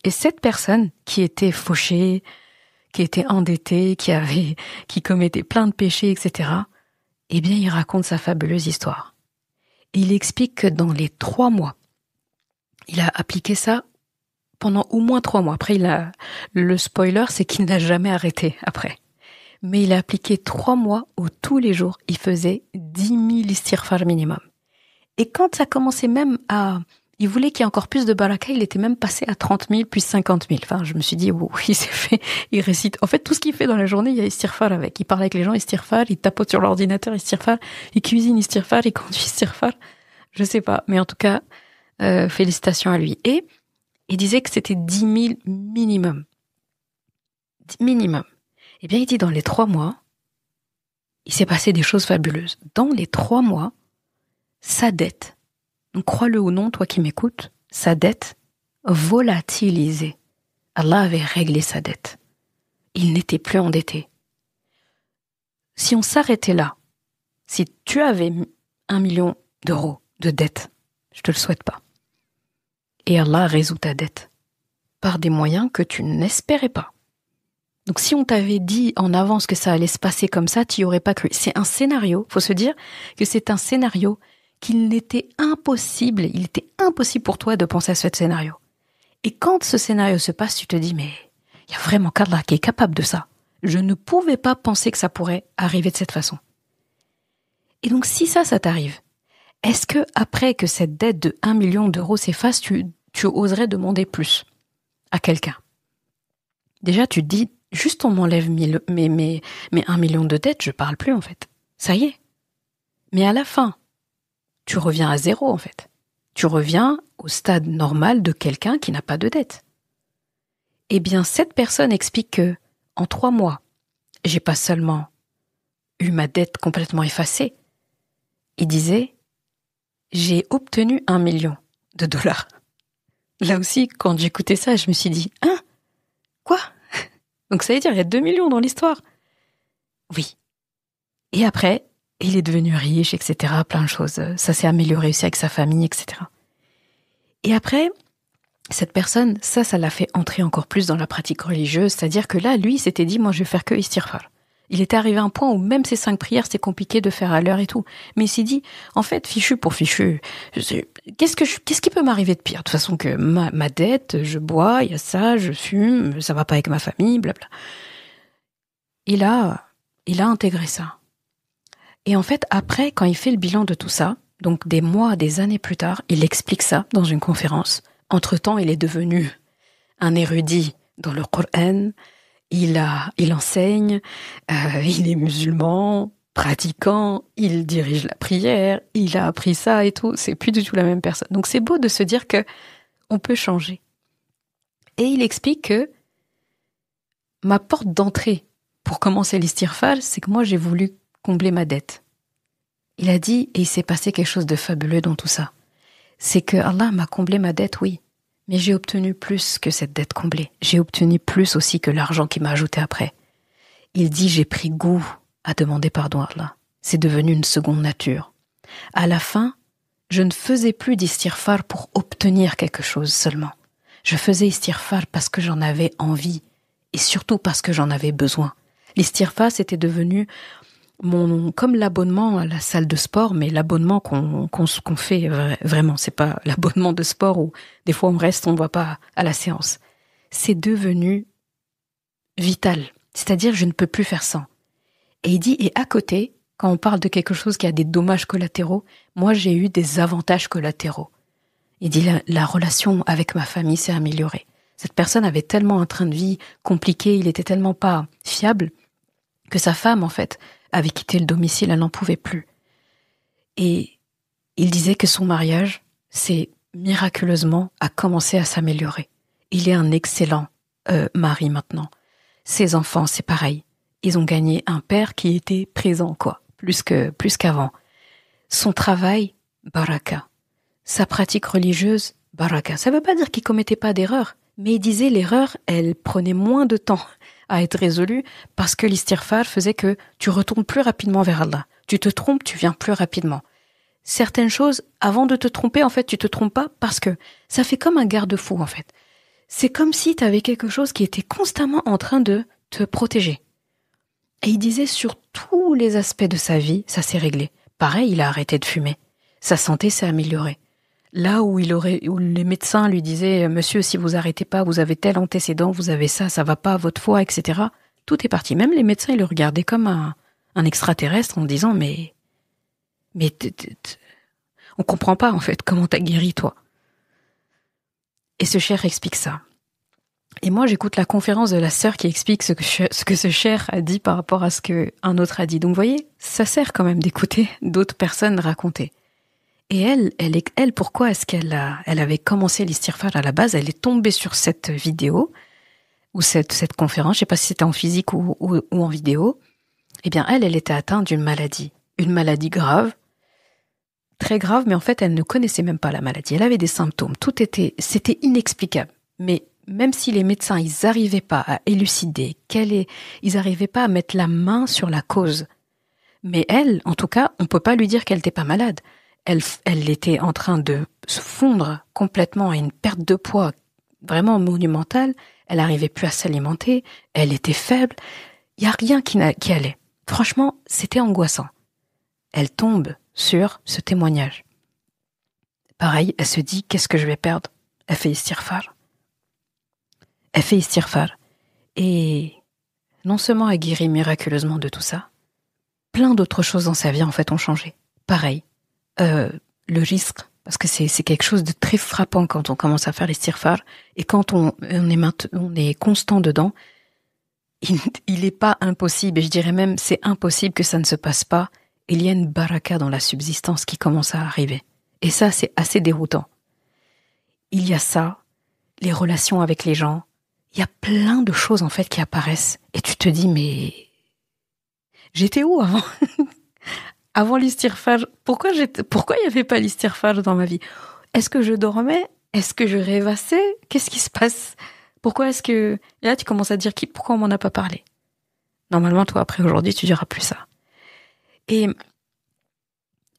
Et cette personne qui était fauchée, qui était endettée, qui commettait plein de péchés, etc., eh bien il raconte sa fabuleuse histoire. Et il explique que dans les 3 mois, il a appliqué ça pendant au moins 3 mois. Après, le spoiler, c'est qu'il n'a jamais arrêté après. Mais il a appliqué 3 mois où tous les jours, il faisait 10 000 istighfar minimum. Et quand ça commençait même il voulait qu'il y ait encore plus de baraka, il était même passé à 30 000 puis 50 000. Enfin, je me suis dit, il récite. En fait, tout ce qu'il fait dans la journée, il y a istighfar avec. Il parle avec les gens istighfar, il tapote sur l'ordinateur istighfar, il cuisine istighfar, il conduit istighfar. Je sais pas. Mais en tout cas, Félicitations à lui. Et il disait que c'était 10 000 minimum. Minimum. Eh bien, il dit dans les 3 mois, il s'est passé des choses fabuleuses. Dans les 3 mois, sa dette, donc crois-le ou non, toi qui m'écoutes, sa dette volatilisée. Allah avait réglé sa dette. Il n'était plus endetté. Si on s'arrêtait là, si tu avais 1 million d'euros de dette, je te le souhaite pas, et Allah résout ta dette par des moyens que tu n'espérais pas. Donc si on t'avait dit en avance que ça allait se passer comme ça, tu n'y aurais pas cru. C'est un scénario, faut se dire que c'est un scénario il était impossible pour toi de penser à ce scénario. Et quand ce scénario se passe, tu te dis, mais il y a vraiment qu'Allah qui est capable de ça. Je ne pouvais pas penser que ça pourrait arriver de cette façon. Et donc si ça t'arrive, est-ce que après que cette dette de 1 million d'euros s'efface, tu oserais demander plus à quelqu'un? Déjà, tu te dis, juste on m'enlève mes 1 million de dettes, je parle plus en fait. Ça y est. Mais à la fin, tu reviens à zéro en fait. Tu reviens au stade normal de quelqu'un qui n'a pas de dette. Eh bien, cette personne explique que en 3 mois, j'ai pas seulement eu ma dette complètement effacée. Il disait, j'ai obtenu 1 million de dollars. Là aussi, quand j'écoutais ça, je me suis dit, hein? Quoi? Donc ça veut dire il y a 2 millions dans l'histoire. Oui. Et après, il est devenu riche, etc. Plein de choses. Ça s'est amélioré aussi avec sa famille, etc. Et après, cette personne, ça l'a fait entrer encore plus dans la pratique religieuse. C'est-à-dire que là, lui, il s'était dit, moi, je vais faire que istighfar. Il était arrivé à un point où même ces 5 prières, c'est compliqué de faire à l'heure et tout. Mais il s'est dit, en fait, fichu pour fichu, qu'est-ce qui peut m'arriver de pire? De toute façon que ma dette, je bois, il y a ça, je fume, ça va pas avec ma famille, blabla. Il a intégré ça. Et en fait, après, quand il fait le bilan de tout ça, donc des mois, des années plus tard, il explique ça dans une conférence. Entre-temps, il est devenu un érudit dans le Coran, il enseigne, il est musulman, pratiquant, il dirige la prière, il a appris ça et tout, c'est plus du tout la même personne. Donc c'est beau de se dire que on peut changer. Et il explique que ma porte d'entrée pour commencer l'istighfar, c'est que moi j'ai voulu combler ma dette. Il a dit, et il s'est passé quelque chose de fabuleux dans tout ça, c'est que Allah m'a comblé ma dette, oui, mais j'ai obtenu plus que cette dette comblée. J'ai obtenu plus aussi que l'argent qui m'a ajouté après. Il dit, j'ai pris goût à demander pardon à Allah. C'est devenu une seconde nature. À la fin, je ne faisais plus d'istighfar pour obtenir quelque chose seulement. Je faisais istighfar parce que j'en avais envie et surtout parce que j'en avais besoin. L'istighfar, c'était devenu comme l'abonnement à la salle de sport, mais l'abonnement qu'on fait vraiment. C'est pas l'abonnement de sport où des fois on reste, on ne va pas à la séance. C'est devenu vital. C'est-à-dire, je ne peux plus faire sans. Et il dit, et à côté, quand on parle de quelque chose qui a des dommages collatéraux, moi j'ai eu des avantages collatéraux. Il dit, la relation avec ma famille s'est améliorée. Cette personne avait tellement un train de vie compliqué, il était tellement pas fiable, que sa femme, en fait, avait quitté le domicile, elle n'en pouvait plus. Et il disait que son mariage, miraculeusement, a commencé à s'améliorer. Il est un excellent mari maintenant. Ses enfants, c'est pareil. Ils ont gagné un père qui était présent, quoi, plus qu'avant. Son travail, baraka. Sa pratique religieuse, baraka. Ça ne veut pas dire qu'il commettait pas d'erreurs, mais il disait l'erreur, elle prenait moins de temps à être résolue parce que l'istighfar faisait que tu retournes plus rapidement vers Allah. Tu te trompes, tu viens plus rapidement. Certaines choses, avant de te tromper, en fait, tu te trompes pas parce que ça fait comme un garde-fou, en fait. C'est comme si tu avais quelque chose qui était constamment en train de te protéger. Et il disait sur tous les aspects de sa vie, ça s'est réglé. Pareil, il a arrêté de fumer. Sa santé s'est améliorée. Là où les médecins lui disaient « Monsieur, si vous arrêtez pas, vous avez tel antécédent, vous avez ça va pas, votre foie, etc. » Tout est parti. Même les médecins, ils le regardaient comme un extraterrestre en disant « Mais on comprend pas, en fait, comment t'as guéri, toi. » Et ce cheikh explique ça. Et moi, j'écoute la conférence de la sœur qui explique ce que ce cheikh a dit par rapport à ce qu'un autre a dit. Donc, vous voyez, ça sert quand même d'écouter d'autres personnes raconter. Et elle, pourquoi est-ce elle avait commencé l'istighfar à la base? Elle est tombée sur cette vidéo ou cette conférence, je sais pas si c'était en physique ou en vidéo. Eh bien, elle était atteinte d'une maladie. Une maladie grave, très grave, mais en fait, elle ne connaissait même pas la maladie. Elle avait des symptômes. C'était inexplicable. Mais même si les médecins, ils n'arrivaient pas à élucider, ils n'arrivaient pas à mettre la main sur la cause. Mais elle, en tout cas, on peut pas lui dire qu'elle n'était pas malade. Elle était en train de se fondre complètement à une perte de poids vraiment monumentale. Elle n'arrivait plus à s'alimenter. Elle était faible. Il y a rien qui allait. Franchement, c'était angoissant. Elle tombe sur ce témoignage. Pareil, elle se dit, qu'est-ce que je vais perdre? Elle fait istighfar. Et non seulement elle guérit miraculeusement de tout ça, plein d'autres choses dans sa vie, en fait, ont changé. Pareil, le risque, parce que c'est quelque chose de très frappant quand on commence à faire l'istighfar, et quand on est constant dedans, il n'est pas impossible, et je dirais même, c'est impossible que ça ne se passe pas. Il y a une baraka dans la subsistance qui commence à arriver. Et ça, c'est assez déroutant. Il y a ça, les relations avec les gens, il y a plein de choses, en fait, qui apparaissent, et tu te dis, mais j'étais où avant? Avant l'istighfar, pourquoi il n'y avait pas l'istighfar dans ma vie? Est-ce que je dormais? Est-ce que je rêvassais? Qu'est-ce qui se passe? Pourquoi est-ce que... Et là, tu commences à dire pourquoi on m'en a pas parlé? Normalement, toi, après aujourd'hui, tu diras plus ça. Et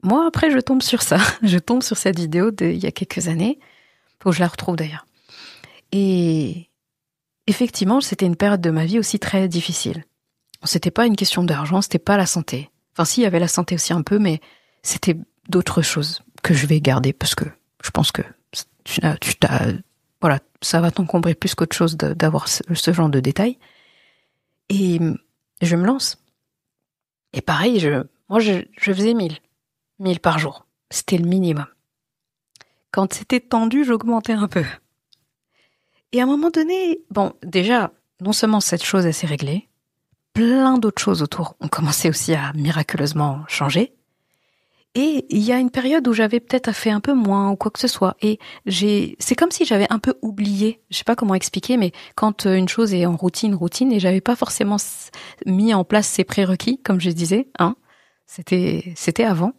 moi, après, je tombe sur ça. Je tombe sur cette vidéo d'il y a quelques années. Faut que je la retrouve d'ailleurs. Et effectivement, c'était une période de ma vie aussi très difficile. C'était pas une question d'argent, c'était pas la santé. Enfin, si, il y avait la santé aussi un peu, mais c'était d'autres choses que je vais garder parce que je pense que voilà, ça va t'encombrer plus qu'autre chose d'avoir ce genre de détails. Et je me lance. Et pareil, je faisais 1000 par jour. C'était le minimum. Quand c'était tendu, j'augmentais un peu. Et à un moment donné, bon, déjà, non seulement cette chose, elle s'est réglée, plein d'autres choses autour ont commencé aussi à miraculeusement changer. Et il y a une période où j'avais peut-être fait un peu moins ou quoi que ce soit. Et c'est comme si j'avais un peu oublié. Je sais pas comment expliquer, mais quand une chose est en routine, et j'avais pas forcément mis en place ses prérequis, comme je disais, hein. C'était avant.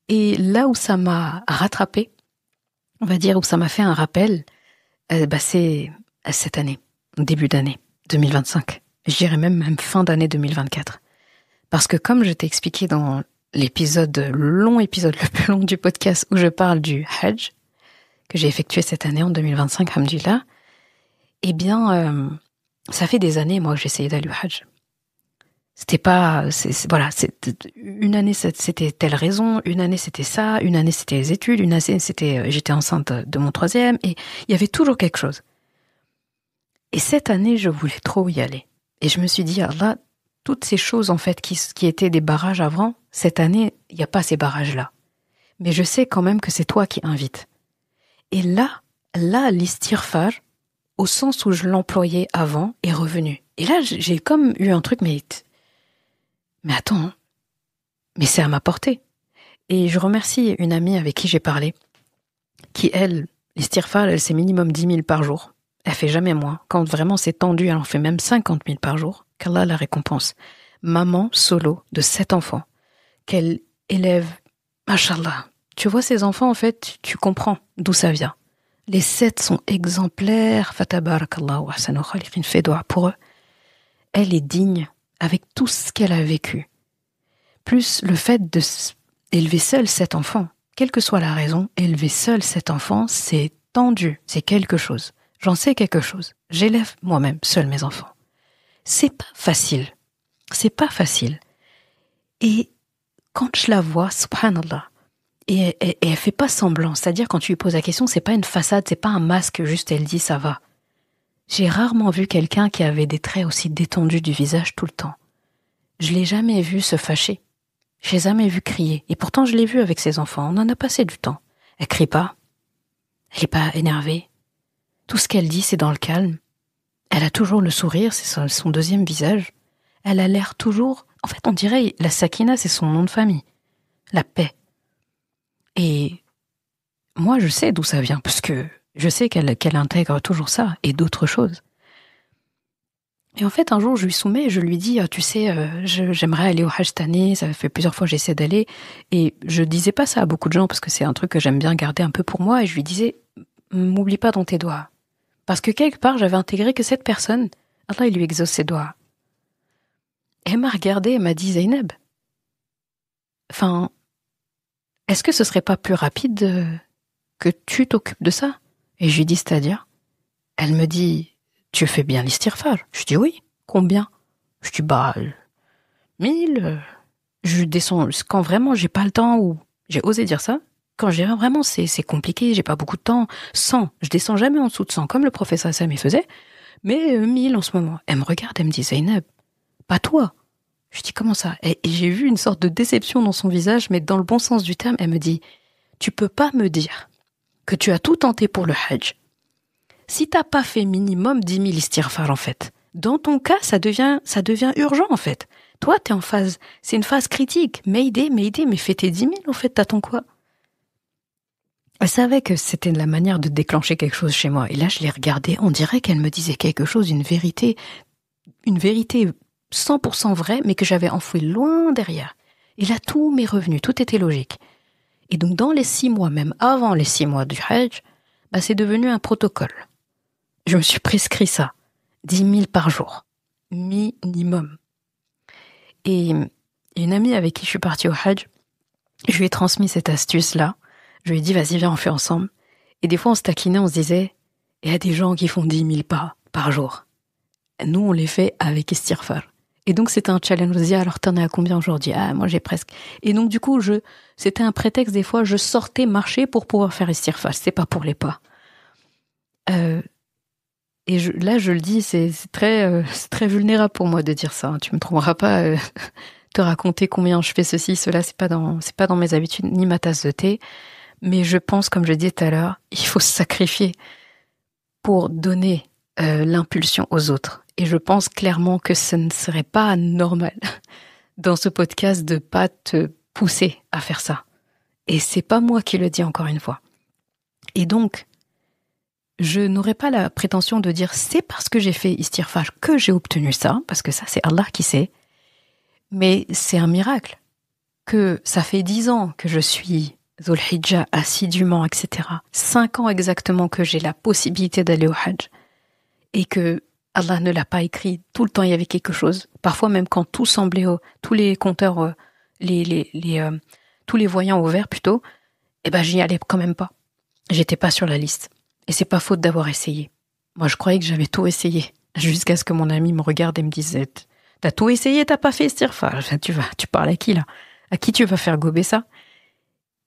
Et là où ça m'a rattrapé, on va dire, où ça m'a fait un rappel, c'est cette année, début d'année 2025. Je dirais même fin d'année 2024. Parce que comme je t'ai expliqué dans le long épisode le plus long du podcast où je parle du Hajj, que j'ai effectué cette année en 2025, alhamdoulilah, eh bien, ça fait des années, moi, que j'essayais d'aller au Hajj. C'était pas, une année c'était telle raison, une année c'était ça, une année c'était les études, une année c'était j'étais enceinte de mon 3e, et il y avait toujours quelque chose. Et cette année, je voulais trop y aller. Et je me suis dit, Allah, toutes ces choses en fait qui étaient des barrages avant, cette année, il n'y a pas ces barrages-là. Mais je sais quand même que c'est toi qui invites. Et là, l'istighfar, au sens où je l'employais avant, est revenu. Et là, j'ai comme eu un truc, mais attends, mais c'est à ma portée. Et je remercie une amie avec qui j'ai parlé, qui elle, l'istighfar, elle c'est minimum 10 000 par jour. Elle fait jamais moins. Quand vraiment c'est tendu, elle en fait même 50 000 par jour. Qu'Allah la récompense. Maman solo de 7 enfants, qu'elle élève, machallah. Tu vois ces enfants, en fait, tu comprends d'où ça vient. Les 7 sont exemplaires. Fatabarakallah wa ahsanu khaliqin, fais doua pour eux. Elle est digne avec tout ce qu'elle a vécu. Plus le fait d'élever seule 7 enfants. Quelle que soit la raison, élever seule 7 enfants, c'est tendu. C'est quelque chose. J'en sais quelque chose. J'élève moi-même seul mes enfants. C'est pas facile. C'est pas facile. Et quand je la vois, subhanallah, et elle fait pas semblant, c'est-à-dire quand tu lui poses la question, c'est pas une façade, c'est pas un masque, juste elle dit ça va. J'ai rarement vu quelqu'un qui avait des traits aussi détendus du visage tout le temps. Je l'ai jamais vu se fâcher. Je l'ai jamais vu crier. Et pourtant, je l'ai vu avec ses enfants. On en a passé du temps. Elle crie pas. Elle est pas énervée. Tout ce qu'elle dit, c'est dans le calme. Elle a toujours le sourire, c'est son deuxième visage. Elle a l'air toujours... En fait, on dirait, la sakina, c'est son nom de famille. La paix. Et moi, je sais d'où ça vient, parce que je sais qu'elle intègre toujours ça et d'autres choses. Et en fait, un jour, je lui soumets et je lui dis, tu sais, j'aimerais aller au Hajj cette année, ça fait plusieurs fois que j'essaie d'aller. Et je disais pas ça à beaucoup de gens, parce que c'est un truc que j'aime bien garder un peu pour moi. Et je lui disais, m'oublie pas dans tes doigts. Parce que quelque part, j'avais intégré que cette personne, Allah, il lui exauce ses doigts. Et elle m'a regardée, elle m'a dit, Zainab, enfin, est-ce que ce serait pas plus rapide que tu t'occupes de ça? Et je lui dis, c'est-à-dire? Elle me dit, tu fais bien l'istighfar? Je dis, oui. Combien? Je dis, 1000. Je descends, quand vraiment j'ai pas le temps, ou j'ai osé dire ça, quand j'ai vraiment c'est compliqué, j'ai pas beaucoup de temps, 100. Je descends jamais en dessous de 100, comme le professeur Sam y faisait, mais 1000 en ce moment. Elle me regarde, elle me dit, Zainab, pas toi. Je dis, comment ça? Et j'ai vu une sorte de déception dans son visage, mais dans le bon sens du terme. Elle me dit, tu peux pas me dire que tu as tout tenté pour le Hajj si t'as pas fait minimum 10 000 istighfar, en fait. Dans ton cas, ça devient urgent, en fait. Toi, t'es en phase, c'est une phase critique. Mayday, mais fais tes 10 000, en fait, t'attends quoi? Elle savait que c'était la manière de déclencher quelque chose chez moi. Et là, je l'ai regardée, on dirait qu'elle me disait quelque chose, une vérité 100% vraie, mais que j'avais enfouie loin derrière. Et là, tout m'est revenu, tout était logique. Et donc, dans les 6 mois, même avant les 6 mois du Hajj, c'est devenu un protocole. Je me suis prescrit ça. 10 000 par jour. Minimum. Et une amie avec qui je suis partie au Hajj, je lui ai transmis cette astuce-là. Je lui ai dit, vas-y, viens, on fait ensemble. Et des fois, on se taquinait, on se disait, il y a des gens qui font 10 000 pas par jour. Nous, on les fait avec istighfar. Et donc, c'était un challenge. On se dit, alors, t'en es à combien aujourd'hui? Moi, j'ai presque. Et donc, du coup, c'était un prétexte, des fois, je sortais marcher pour pouvoir faire istighfar. C'est pas pour les pas. Et là, je le dis, c'est très vulnérable pour moi de dire ça. Tu me trouveras pas te raconter combien je fais ceci, cela. C'est pas dans mes habitudes ni ma tasse de thé. Mais je pense, comme je disais tout à l'heure, il faut se sacrifier pour donner l'impulsion aux autres. Et je pense clairement que ce ne serait pas normal dans ce podcast de pas te pousser à faire ça. Et c'est pas moi qui le dis, encore une fois. Et donc, je n'aurais pas la prétention de dire c'est parce que j'ai fait istighfar que j'ai obtenu ça, parce que ça c'est Allah qui sait. Mais c'est un miracle que ça fait 10 ans que je suis Dhul Hijjah assidûment, etc. 5 ans exactement que j'ai la possibilité d'aller au Hajj. Et que Allah ne l'a pas écrit. Tout le temps il y avait quelque chose. Parfois même quand tout semblait, tous les compteurs, tous les voyants au vert plutôt, j'y allais quand même pas. J'étais pas sur la liste. Et c'est pas faute d'avoir essayé. Moi, je croyais que j'avais tout essayé. Jusqu'à ce que mon ami me regarde et me dise, t'as tout essayé, t'as pas fait istighfar. Enfin, tu parles à qui, là? À qui tu vas faire gober ça?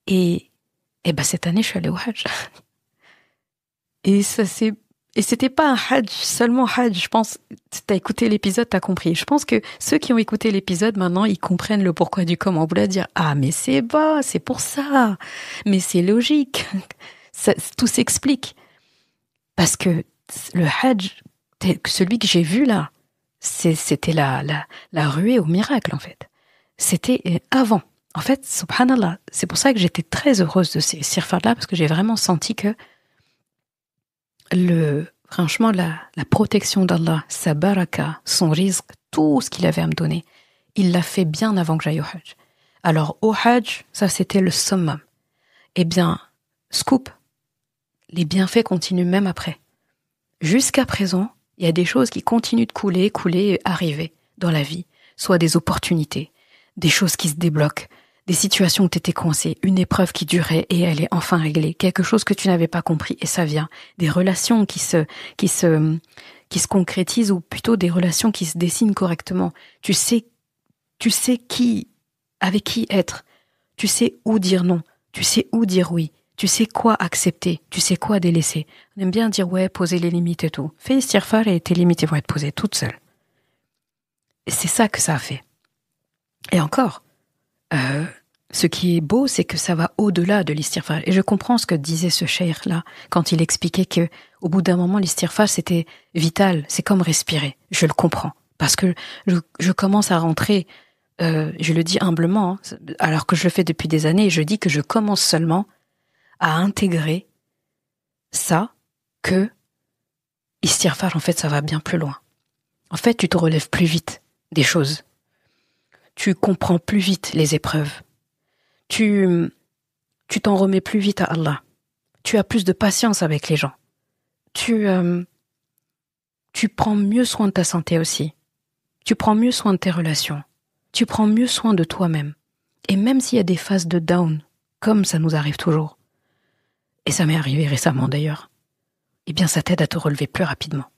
Et cette année, je suis allée au Hajj. Et c'était pas un Hajj, seulement Hajj. Je pense, t'as écouté l'épisode, t'as compris. Je pense que ceux qui ont écouté l'épisode, maintenant, ils comprennent le pourquoi du comment. On voulait dire, mais c'est bas, c'est pour ça. Mais c'est logique. Ça, tout s'explique. Parce que le Hajj, celui que j'ai vu là, c'était la ruée au miracle, en fait. C'était avant. En fait, subhanallah, c'est pour ça que j'étais très heureuse de ces istighfar-là, parce que j'ai vraiment senti que franchement, la protection d'Allah, sa baraka, son rizq, tout ce qu'il avait à me donner, il l'a fait bien avant que j'aille au Hajj. Alors, au Hajj, ça c'était le summum. Eh bien, scoop, les bienfaits continuent même après. Jusqu'à présent, il y a des choses qui continuent de couler et arriver dans la vie. Soit des opportunités, des choses qui se débloquent, des situations où tu étais coincé, une épreuve qui durait et elle est enfin réglée, quelque chose que tu n'avais pas compris et ça vient, des relations qui se concrétisent ou plutôt des relations qui se dessinent correctement. Tu sais avec qui être, tu sais où dire non, tu sais où dire oui. Tu sais quoi accepter, tu sais quoi délaisser. On aime bien dire, poser les limites et tout. Fais istighfar et tes limites vont être posées toutes seules. Et c'est ça que ça a fait. Et encore, ce qui est beau, c'est que ça va au-delà de l'istighfar. Et je comprends ce que disait ce cheikh-là, quand il expliquait que, au bout d'un moment, l'istighfar, c'était vital, c'est comme respirer. Je le comprends. Parce que je commence à rentrer je le dis humblement, hein, alors que je le fais depuis des années, je dis que je commence seulement à intégrer ça, que istighfar, en fait, ça va bien plus loin. En fait, tu te relèves plus vite des choses. Tu comprends plus vite les épreuves. Tu t'en remets plus vite à Allah. Tu as plus de patience avec les gens. Tu prends mieux soin de ta santé aussi. Tu prends mieux soin de tes relations. Tu prends mieux soin de toi-même. Et même s'il y a des phases de down, comme ça nous arrive toujours, et ça m'est arrivé récemment d'ailleurs, eh bien ça t'aide à te relever plus rapidement.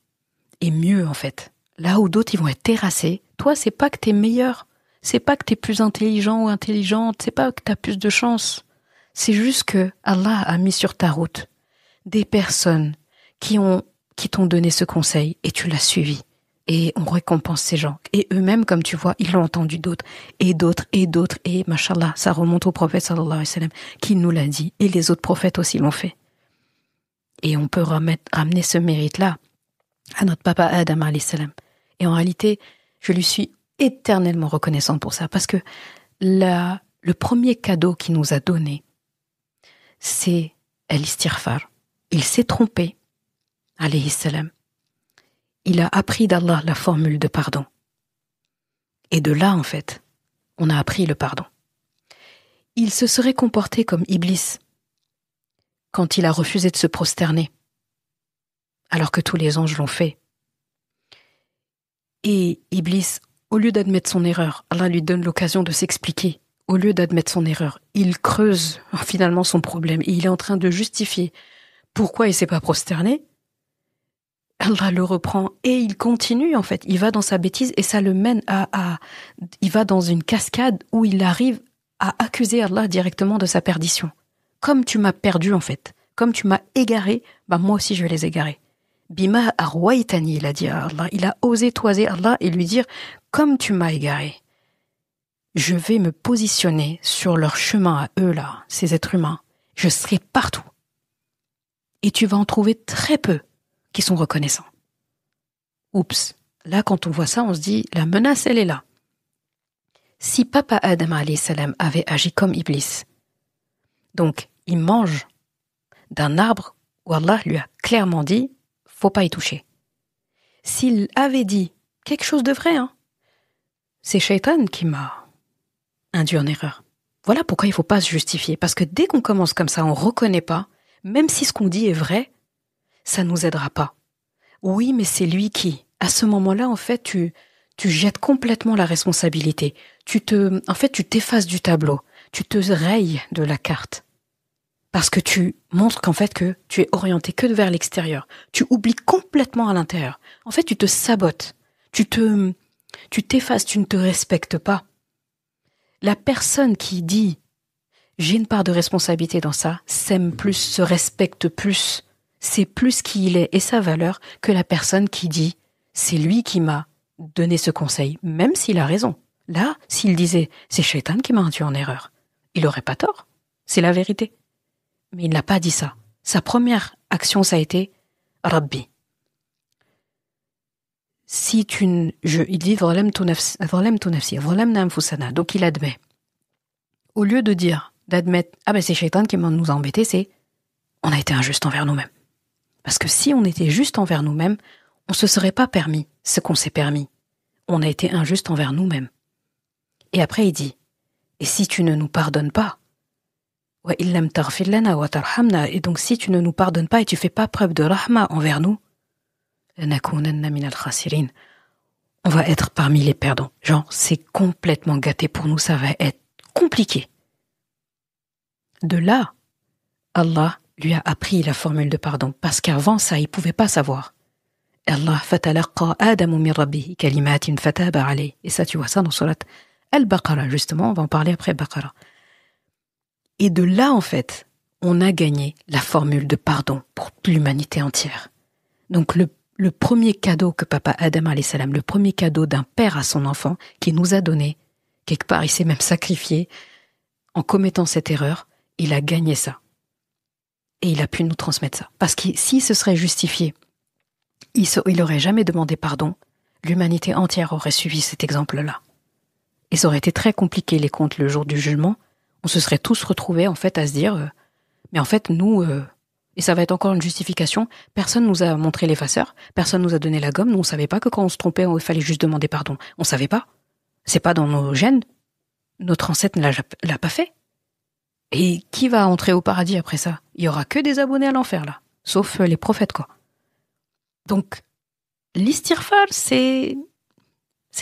Et mieux en fait. Là où d'autres ils vont être terrassés, toi c'est pas que t'es meilleur, c'est pas que t'es plus intelligent ou intelligente, c'est pas que t'as plus de chance. C'est juste que Allah a mis sur ta route des personnes qui t'ont donné ce conseil et tu l'as suivi. Et on récompense ces gens. Et eux-mêmes, comme tu vois, ils l'ont entendu d'autres, et d'autres, et d'autres. Et mashallah, ça remonte au prophète sallallahu alayhi wa sallam, qui nous l'a dit. Et les autres prophètes aussi l'ont fait. Et on peut ramener ce mérite-là à notre papa Adam alayhi salam. Et en réalité, je lui suis éternellement reconnaissante pour ça. Parce que le premier cadeau qu'il nous a donné, c'est al-istighfar. Il s'est trompé, alayhi salam. Il a appris d'Allah la formule de pardon. Et de là, en fait, on a appris le pardon. Il se serait comporté comme Iblis quand il a refusé de se prosterner, alors que tous les anges l'ont fait. Et Iblis, au lieu d'admettre son erreur, Allah lui donne l'occasion de s'expliquer. Au lieu d'admettre son erreur, il creuse finalement son problème et il est en train de justifier pourquoi il ne s'est pas prosterné. Allah le reprend et il continue en fait. Il va dans sa bêtise et ça le mène il va dans une cascade où il arrive à accuser Allah directement de sa perdition. Comme tu m'as perdu en fait, comme tu m'as égaré, moi aussi je vais les égarer. Bima arwaitani, il a dit à Allah. Il a osé toiser Allah et lui dire comme tu m'as égaré, je vais me positionner sur leur chemin à eux là, ces êtres humains. Je serai partout. Et tu vas en trouver très peu qui sont reconnaissants. Oups, là quand on voit ça, on se dit, la menace, elle est là. Si papa Adam alayhi salam avait agi comme Iblis, donc il mange d'un arbre où Allah lui a clairement dit, faut pas y toucher. S'il avait dit quelque chose de vrai, c'est Shaitan qui m'a induit en erreur. Voilà pourquoi il faut pas se justifier, parce que dès qu'on commence comme ça, on reconnaît pas, même si ce qu'on dit est vrai, ça nous aidera pas. Oui, mais c'est lui qui, à ce moment-là, en fait, tu jettes complètement la responsabilité. Tu t'effaces du tableau. Tu te rayes de la carte. Parce que tu montres qu'en fait, que tu es orienté que vers l'extérieur. Tu oublies complètement à l'intérieur. En fait, tu te sabotes. Tu t'effaces, tu ne te respectes pas. La personne qui dit « j'ai une part de responsabilité dans ça », s'aime plus, se respecte plus, c'est plus qui il est et sa valeur que la personne qui dit « c'est lui qui m'a donné ce conseil », même s'il a raison. Là, s'il disait « c'est Shaitan qui m'a induit en erreur », il n'aurait pas tort, c'est la vérité. Mais il n'a pas dit ça. Sa première action, ça a été « Rabbi ». Il dit « donc il admet. Au lieu d'admettre « ah ben c'est Shaitan qui nous a embêtés », c'est « on a été injuste envers nous-mêmes ». Parce que si on était juste envers nous-mêmes, on ne se serait pas permis ce qu'on s'est permis. On a été injuste envers nous-mêmes. Et après il dit « et si tu ne nous pardonnes pas ?» et donc si tu ne nous pardonnes pas et tu fais pas preuve de rahma envers nous, on va être parmi les perdants. Genre, c'est complètement gâté pour nous, ça va être compliqué. De là, Allah lui a appris la formule de pardon, parce qu'avant ça, il pouvait pas savoir. Allah fatalaqa Adamu min rabbihi kalimatin fataba alayhi. Et ça, tu vois ça dans Surat Al-Baqarah, justement, on va en parler après Baqarah. Et de là, en fait, on a gagné la formule de pardon pour l'humanité entière. Donc le premier cadeau que papa Adam alayhi salam, le premier cadeau d'un père à son enfant, qui nous a donné, quelque part il s'est même sacrifié, en commettant cette erreur, il a gagné ça. Et il a pu nous transmettre ça. Parce que s'il se serait justifié, il n'aurait jamais demandé pardon, l'humanité entière aurait suivi cet exemple-là. Et ça aurait été très compliqué les comptes le jour du jugement. On se serait tous retrouvés en fait à se dire mais en fait nous et ça va être encore une justification, personne nous a montré l'effaceur, personne nous a donné la gomme, nous on savait pas que quand on se trompait, il fallait juste demander pardon. On savait pas. C'est pas dans nos gènes. Notre ancêtre ne l'a pas fait. Et qui va entrer au paradis après ça? Il y aura que des abonnés à l'enfer là, sauf les prophètes quoi. Donc l'istighfar c'est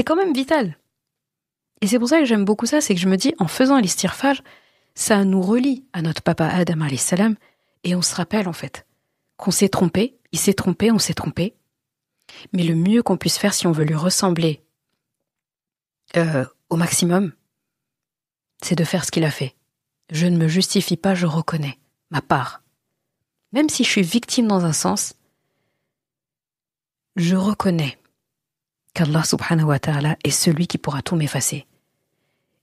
quand même vital. Et c'est pour ça que j'aime beaucoup ça, c'est que je me dis, en faisant l'istighfar, ça nous relie à notre papa Adam alayhi salam, et on se rappelle en fait qu'on s'est trompé, il s'est trompé, on s'est trompé. Mais le mieux qu'on puisse faire si on veut lui ressembler au maximum, c'est de faire ce qu'il a fait. Je ne me justifie pas, je reconnais ma part. Même si je suis victime dans un sens, je reconnais qu'Allah subhanahu wa ta'ala est celui qui pourra tout m'effacer.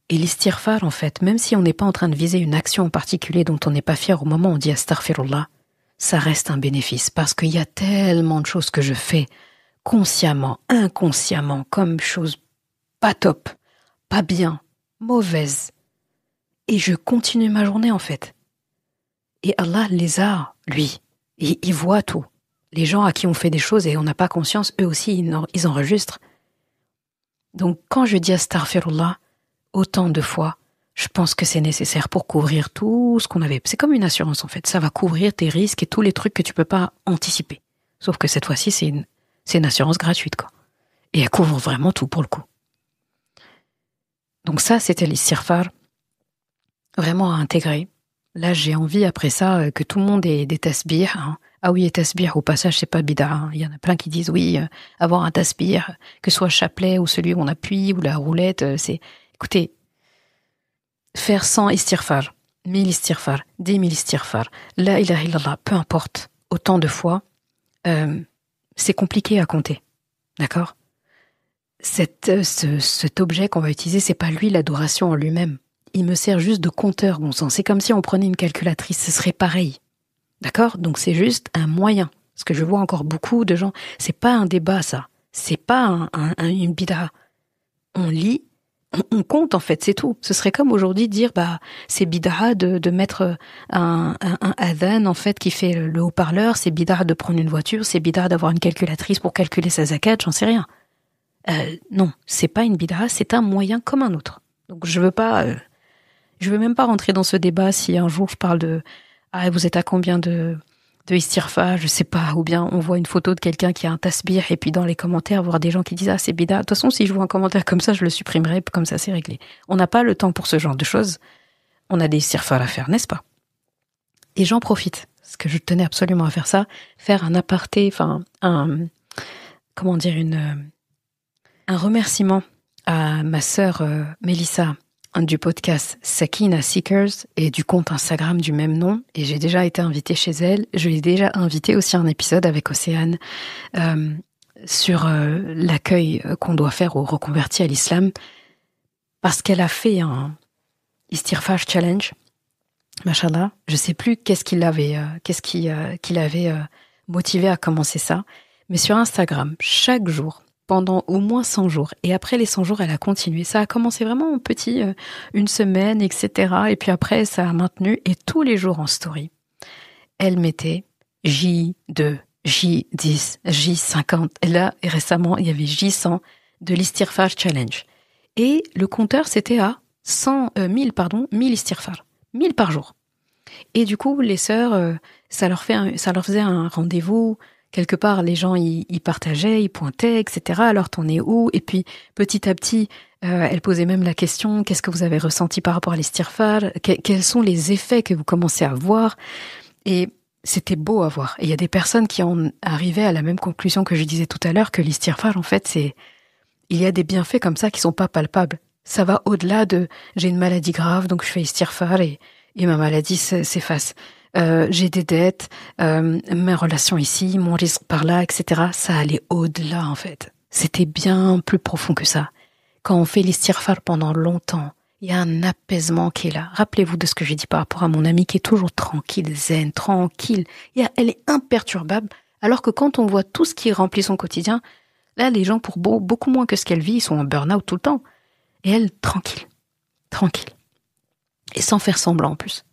Et l'istighfar, en fait, même si on n'est pas en train de viser une action en particulier dont on n'est pas fier au moment où on dit astaghfirullah, ça reste un bénéfice parce qu'il y a tellement de choses que je fais consciemment, inconsciemment, comme choses pas top, pas bien, mauvaises. Et je continue ma journée, en fait. Et Allah les a, lui. Il voit tout. Les gens à qui on fait des choses et on n'a pas conscience, eux aussi, ils enregistrent. Donc, quand je dis astaghfirullah, autant de fois, je pense que c'est nécessaire pour couvrir tout ce qu'on avait. C'est comme une assurance, en fait. Ça va couvrir tes risques et tous les trucs que tu peux pas anticiper. Sauf que cette fois-ci, c'est une assurance gratuite, quoi. Et elle couvre vraiment tout, pour le coup. Donc ça, c'était l'istighfar. Vraiment à intégrer. Là, j'ai envie, après ça, que tout le monde ait des tasbih. Hein. Ah oui, et tasbih, au passage, c'est pas bid'a. Hein. Il y en a plein qui disent, oui, avoir un tasbih, que ce soit chapelet ou celui où on appuie, ou la roulette, c'est... Écoutez, faire 100 istighfar, 1000 istighfar, 10 000 istighfar, la ilaha illallah, peu importe, autant de fois, c'est compliqué à compter. D'accord ? Cet objet qu'on va utiliser, c'est pas lui l'adoration en lui-même. Il me sert juste de compteur, bon sang. C'est comme si on prenait une calculatrice, ce serait pareil. D'accord ? Donc c'est juste un moyen. Parce que je vois encore beaucoup de gens, c'est pas un débat ça. C'est pas une bid'a. On lit, on compte en fait, c'est tout. Ce serait comme aujourd'hui dire, c'est bid'a de mettre un adhan en fait qui fait le haut-parleur, c'est bid'a de prendre une voiture, c'est bid'a d'avoir une calculatrice pour calculer sa zakat, j'en sais rien. Non, c'est pas une bid'a, c'est un moyen comme un autre. Donc je veux même pas rentrer dans ce débat si un jour je parle de vous êtes à combien de istighfar, je sais pas, ou bien on voit une photo de quelqu'un qui a un tasbih et puis dans les commentaires voir des gens qui disent c'est bid'a. De toute façon, si je vois un commentaire comme ça, je le supprimerai, comme ça c'est réglé. On n'a pas le temps pour ce genre de choses. On a des istighfar à faire, n'est-ce pas? Et j'en profite, parce que je tenais absolument à faire ça, faire un aparté, un remerciement à ma sœur Mélissa du podcast Sakina Seekers et du compte Instagram du même nom. Et j'ai déjà été invitée chez elle. Je l'ai déjà invitée aussi à un épisode avec Océane sur l'accueil qu'on doit faire aux reconvertis à l'islam parce qu'elle a fait un Istighfar Challenge. Machallah, je sais plus qu'est-ce qui l'avait motivé à commencer ça. Mais sur Instagram, chaque jour, pendant au moins 100 jours. Et après les 100 jours, elle a continué. Ça a commencé vraiment en petit, une semaine, etc. Et puis après, ça a maintenu. Et tous les jours en story, elle mettait J2, J10, J50. Et là, récemment, il y avait J100 de l'Istighfar Challenge. Et le compteur, c'était à 1000 istighfar. 1000 par jour. Et du coup, les sœurs, ça leur faisait un rendez-vous. Quelque part, les gens, ils partageaient, ils pointaient, etc. Alors, t'en es où? Et puis, petit à petit, elle posait même la question, qu'est-ce que vous avez ressenti par rapport à l'istighfar? Quels sont les effets que vous commencez à voir? Et c'était beau à voir. Et il y a des personnes qui en arrivaient à la même conclusion que je disais tout à l'heure, que l'istighfar, en fait, il y a des bienfaits comme ça qui sont pas palpables. Ça va au-delà de, j'ai une maladie grave, donc je fais istighfar et ma maladie s'efface. J'ai des dettes, mes relations ici, mon risque par là, etc. Ça allait au-delà, en fait. C'était bien plus profond que ça. Quand on fait l'istighfar pendant longtemps, il y a un apaisement qui est là. Rappelez-vous de ce que j'ai dit par rapport à mon amie qui est toujours tranquille, zen, tranquille. Elle est imperturbable. Alors que quand on voit tout ce qui remplit son quotidien, là, les gens, pour beaucoup moins que ce qu'elle vit, ils sont en burn-out tout le temps. Et elle, tranquille. Et sans faire semblant en plus.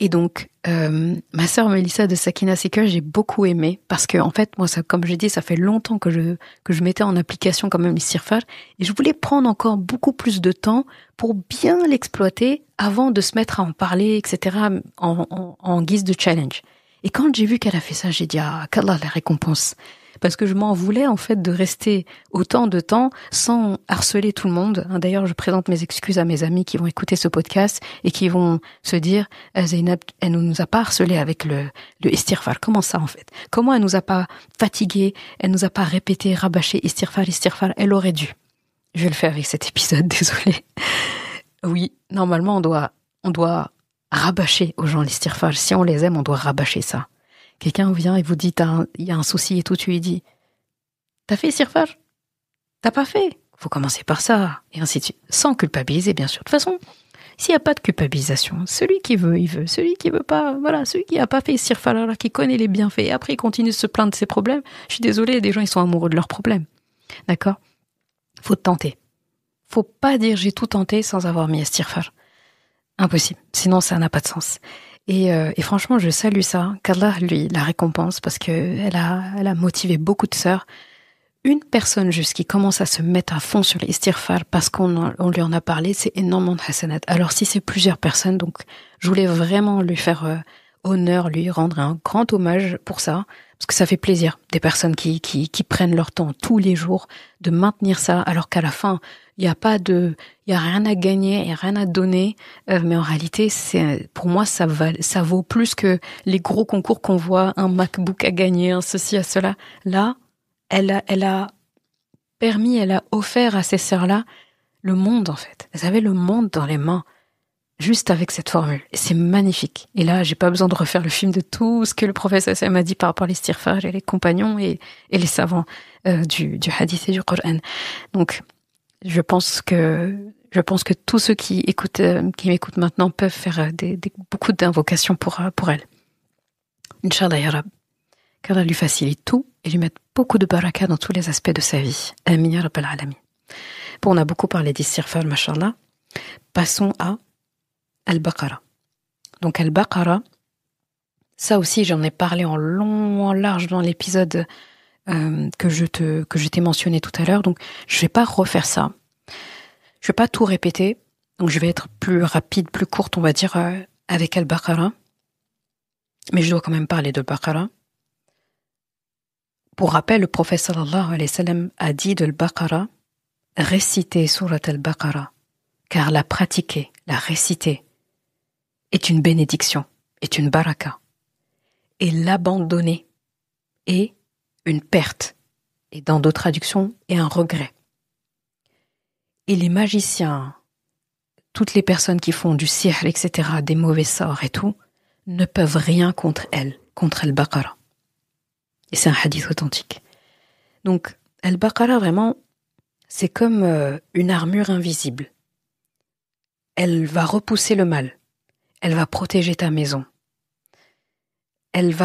Et donc, ma sœur Mélissa de Sakina Seeker, j'ai beaucoup aimé parce que, en fait, moi, ça, comme j'ai dit, ça fait longtemps que je mettais en application quand même l'istighfar et je voulais prendre encore beaucoup plus de temps pour bien l'exploiter avant de se mettre à en parler, etc., en guise de challenge. Et quand j'ai vu qu'elle a fait ça, j'ai dit, ah, qu'Allah la récompense. Parce que je m'en voulais, en fait, de rester autant de temps sans harceler tout le monde. D'ailleurs, je présente mes excuses à mes amis qui vont écouter ce podcast et qui vont se dire, Zainab, elle ne nous a pas harcelé avec le istighfar. Comment ça, en fait? Comment elle nous a pas fatigué? Elle nous a pas répété, rabâché, istighfar. Elle aurait dû. Je vais le faire avec cet épisode, désolé. Oui, normalement, on doit rabâcher aux gens l'istighfar. Si on les aime, on doit rabâcher ça. Quelqu'un vient et vous dit, il y a un souci et tout, tu lui dis, t'as fait istighfar? T'as pas fait? Faut commencer par ça, et ainsi de suite. Sans culpabiliser, bien sûr. De toute façon, s'il n'y a pas de culpabilisation, celui qui veut, il veut. Celui qui veut pas, voilà, celui qui n'a pas fait istighfar, alors qui connaît les bienfaits, et après il continue de se plaindre de ses problèmes, je suis désolée, des gens, ils sont amoureux de leurs problèmes. D'accord? Faut tenter. Faut pas dire j'ai tout tenté sans avoir mis istighfar. Impossible. Sinon, ça n'a pas de sens. Et franchement, je salue ça, qu'Allah lui la récompense parce que elle a motivé beaucoup de sœurs. Une personne juste qui commence à se mettre à fond sur l'istighfar parce qu'on lui en a parlé, c'est énormément de hasanat. Alors si c'est plusieurs personnes, donc je voulais vraiment lui faire honneur, lui rendre un grand hommage pour ça, parce que ça fait plaisir des personnes qui prennent leur temps tous les jours de maintenir ça, alors qu'à la fin il y a rien à gagner, il y a rien à donner, mais en réalité pour moi ça vaut plus que les gros concours qu'on voit, un MacBook à gagner, un ceci à cela. Là, elle a offert à ces sœurs-là le monde en fait. Elles avaient le monde dans les mains. Juste avec cette formule. Et c'est magnifique. Et là, j'ai pas besoin de refaire le film de tout ce que le prophète m'a dit par rapport à l'istighfar et les compagnons et les savants du hadith et du Coran. Donc, je pense que tous ceux qui m'écoutent maintenant peuvent faire beaucoup d'invocations pour elle. Inch'Allah ya Rab. Qu'Allah lui facilite tout et lui mette beaucoup de baraka dans tous les aspects de sa vie. Amin ya Rabbal Alamin. Bon, on a beaucoup parlé d'istighfar, mashallah. Passons à Al-Baqara. Donc Al-Baqara, ça aussi j'en ai parlé en long, en large dans l'épisode que je t'ai mentionné tout à l'heure. Donc je vais pas refaire ça. Je vais pas tout répéter. Donc je vais être plus rapide, plus courte, on va dire, avec Al-Baqara. Mais je dois quand même parler de Al-Baqara. Pour rappel, le prophète sallallahu alayhi wa sallam a dit de Al-Baqara, réciter surat Al-Baqara, car la pratiquer, la réciter, est une bénédiction, est une baraka. Et l'abandonner est une perte. Et dans d'autres traductions, est un regret. Et les magiciens, toutes les personnes qui font du sihr, etc., des mauvais sorts et tout, ne peuvent rien contre elle, contre Al-Baqara. Et c'est un hadith authentique. Donc, Al-Baqara, vraiment, c'est comme une armure invisible. Elle va repousser le mal. Elle va protéger ta maison. Elle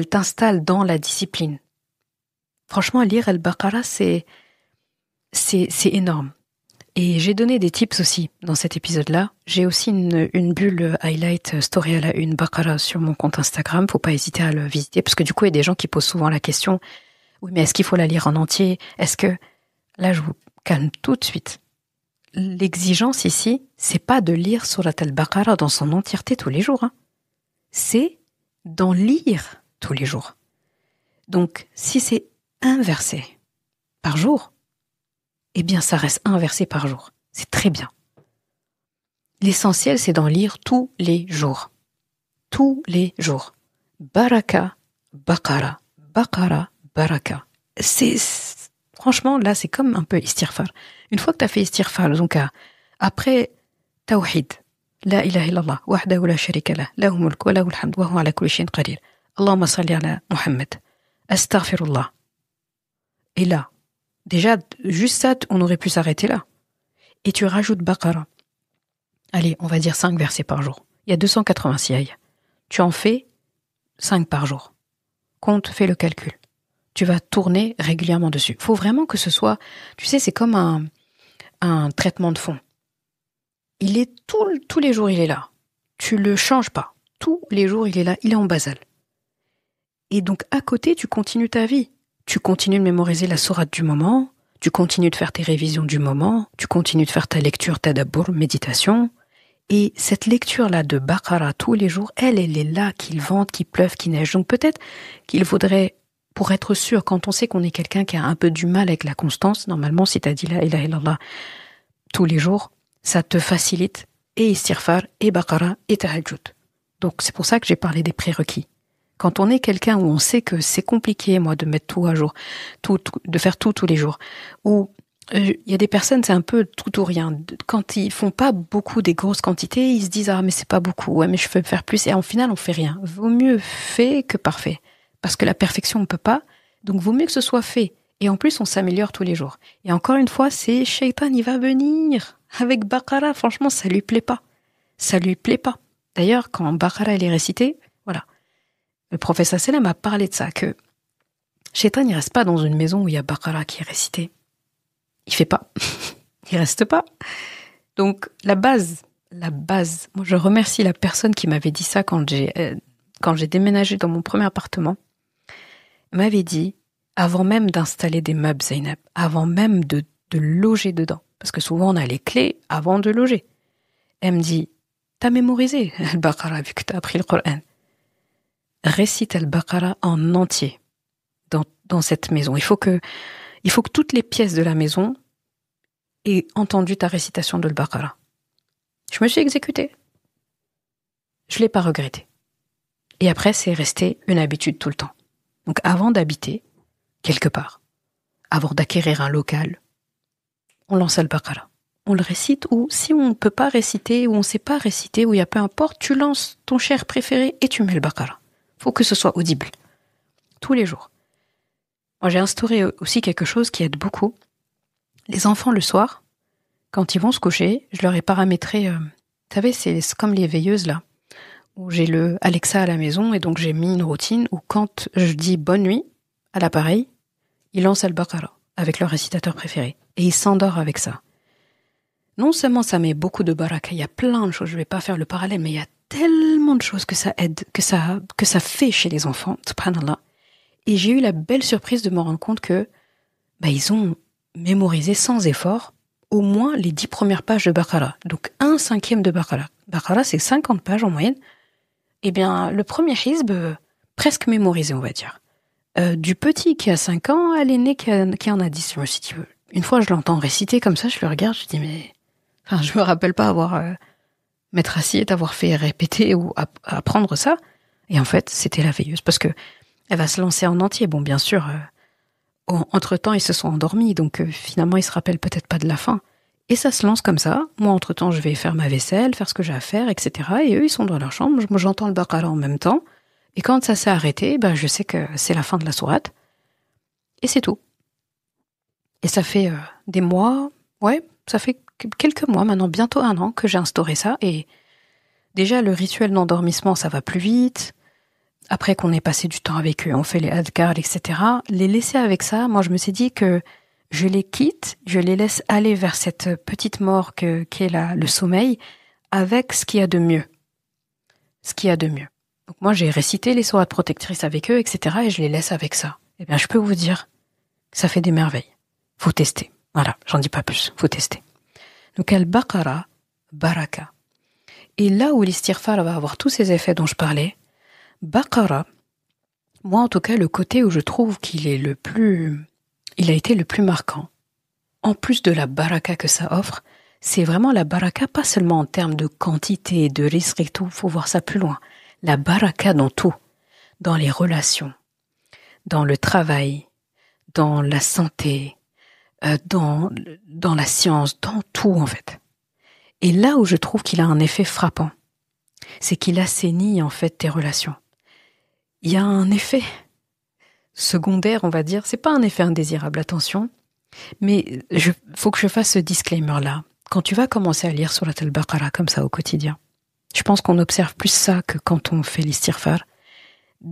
t'installe dans la discipline. Franchement, lire Al-Baqara, c'est énorme. Et j'ai donné des tips aussi dans cet épisode-là. J'ai aussi une bulle highlight story à la une Baqara sur mon compte Instagram. Faut pas hésiter à le visiter parce que du coup, il y a des gens qui posent souvent la question, oui, mais est-ce qu'il faut la lire en entier? Là, je vous calme tout de suite. L'exigence ici, c'est pas de lire Surat Al-Baqara dans son entièreté tous les jours. C'est d'en lire tous les jours. Donc, si c'est un verset par jour, eh bien, ça reste un verset par jour. C'est très bien. L'essentiel, c'est d'en lire tous les jours. Tous les jours. Baraka, Baqara, Baqara, Baraka. Franchement, là, c'est comme un peu istighfar. Une fois que tu as fait istighfar, donc après tawhid, la ilaha illallah, wahdahu la sharika lah, lahu mulk wa lahu alhamd wa huwa ala kulli shay'in qadir. Allahumma salli ala Muhammad. Astaghfirullah. Et là, déjà, juste ça, on aurait pu s'arrêter là. Et tu rajoutes Baqara. Allez, on va dire 5 versets par jour. Il y a 286 ayats. Tu en fais 5 par jour. Fais le calcul. Tu vas tourner régulièrement dessus. Faut vraiment que ce soit, tu sais, c'est comme un traitement de fond. Il est tous les jours, il est là. Tu le changes pas. Tous les jours, il est là, il est en basal. Et donc, à côté, tu continues ta vie. Tu continues de mémoriser la sourate du moment, tu continues de faire tes révisions du moment, tu continues de faire ta lecture, tadabbur, méditation. Et cette lecture-là de Baqara tous les jours, elle est là, qu'il vente, qu'il pleuve, qu'il neige. Donc peut-être qu'il faudrait, pour être sûr, quand on sait qu'on est quelqu'un qui a un peu du mal avec la constance, normalement, si tu as dit la ilaha illallah tous les jours, ça te facilite et istighfar, et Baqara, et tahajjud. Donc c'est pour ça que j'ai parlé des prérequis. Quand on est quelqu'un où on sait que c'est compliqué, moi, de mettre tout à jour, de faire tout tous les jours, ou il y a des personnes, c'est un peu tout ou rien. Quand ils font pas beaucoup des grosses quantités, ils se disent ah mais c'est pas beaucoup, ouais mais je peux faire plus. Et en final, on fait rien. Vaut mieux fait que parfait, parce que la perfection on peut pas. Donc vaut mieux que ce soit fait. Et en plus, on s'améliore tous les jours. Et encore une fois, c'est Shaitan, il va venir avec Baqara. Franchement, ça lui plaît pas. Ça lui plaît pas. D'ailleurs, quand Baqara elle est récitée, voilà. Le prophète sallam a parlé de ça, que Shaitan, il reste pas dans une maison où il y a Baqara qui est récité. Il fait pas. Il reste pas. Donc, la base. Moi, je remercie la personne qui m'avait dit ça quand j'ai déménagé dans mon premier appartement. Elle m'avait dit, avant même d'installer des meubles, Zainab, avant même de loger dedans, parce que souvent on a les clés avant de loger. Elle me dit, t'as mémorisé Al-Baqara vu que t'as appris le Coran. Récite Al-Baqara en entier dans cette maison. Il faut que toutes les pièces de la maison aient entendu ta récitation de Al-Baqara. Je me suis exécutée. Je l'ai pas regretté. Et après, c'est resté une habitude tout le temps. Donc avant d'habiter quelque part, avant d'acquérir un local, on lance Al-Baqara. On le récite, ou si on ne peut pas réciter, ou on ne sait pas réciter, ou il y a peu importe, tu lances ton cher préféré et tu mets Al-Baqara. Faut que ce soit audible. Tous les jours. Moi, j'ai instauré aussi quelque chose qui aide beaucoup. Les enfants, le soir, quand ils vont se coucher, je leur ai paramétré, vous savez, c'est comme les veilleuses, là, où j'ai le Alexa à la maison, et donc j'ai mis une routine où quand je dis bonne nuit à l'appareil, ils lancent Al-Baqara avec leur récitateur préféré. Et ils s'endorment avec ça. Non seulement ça met beaucoup de baraka, il y a plein de choses, je vais pas faire le parallèle, mais il y a tellement de choses que ça aide, que ça fait chez les enfants, subhanallah. Et j'ai eu la belle surprise de me rendre compte que ils ont mémorisé sans effort au moins les 10 premières pages de Baqara. Donc 1/5 de Baqara. Baqara, c'est 50 pages en moyenne. Eh bien, le premier hizb, presque mémorisé, on va dire. Du petit qui a 5 ans à l'aîné qui en a 10. Je me suis dit, une fois je l'entends réciter comme ça, je le regarde, je dis mais... Enfin, je me rappelle pas m'être assis et d'avoir fait répéter ou apprendre ça. Et en fait, c'était la veilleuse. Parce que elle va se lancer en entier. Bon, bien sûr, entre-temps, ils se sont endormis. Donc, finalement, ils se rappellent peut-être pas de la fin. Et ça se lance comme ça. Moi, entre-temps, je vais faire ma vaisselle, faire ce que j'ai à faire, etc. Et eux, ils sont dans leur chambre. Moi, j'entends le Baqara en même temps. Et quand ça s'est arrêté, je sais que c'est la fin de la sourate. Et c'est tout. Et ça fait des mois. Ouais, ça fait quelques mois maintenant, bientôt 1 an que j'ai instauré ça. Et déjà, le rituel d'endormissement, ça va plus vite. Après qu'on ait passé du temps avec eux, on fait les adhkar, etc. Les laisser avec ça, moi je me suis dit que je les quitte, je les laisse aller vers cette petite mort qui est le sommeil, avec ce qu'il y a de mieux. Ce qu'il y a de mieux. Donc moi j'ai récité les sourates protectrices avec eux, etc. Et je les laisse avec ça. Eh bien je peux vous dire que ça fait des merveilles. Faut tester. Voilà, j'en dis pas plus, faut tester. Donc Al-Baqara, Baraka. Et là où l'istighfar va avoir tous ces effets dont je parlais, Baqara, moi en tout cas le côté où je trouve qu'il est il a été le plus marquant, en plus de la baraka que ça offre, c'est vraiment la baraka pas seulement en termes de quantité, de risque et tout, faut voir ça plus loin. La baraka dans tout, dans les relations, dans le travail, dans la santé, dans la science, dans tout en fait. Et là où je trouve qu'il a un effet frappant, c'est qu'il assainit en fait tes relations. Il y a un effet secondaire, on va dire. C'est pas un effet indésirable, attention. Mais faut que je fasse ce disclaimer-là. Quand tu vas commencer à lire Surat al-Baqara comme ça au quotidien, je pense qu'on observe plus ça que quand on fait l'istighfar.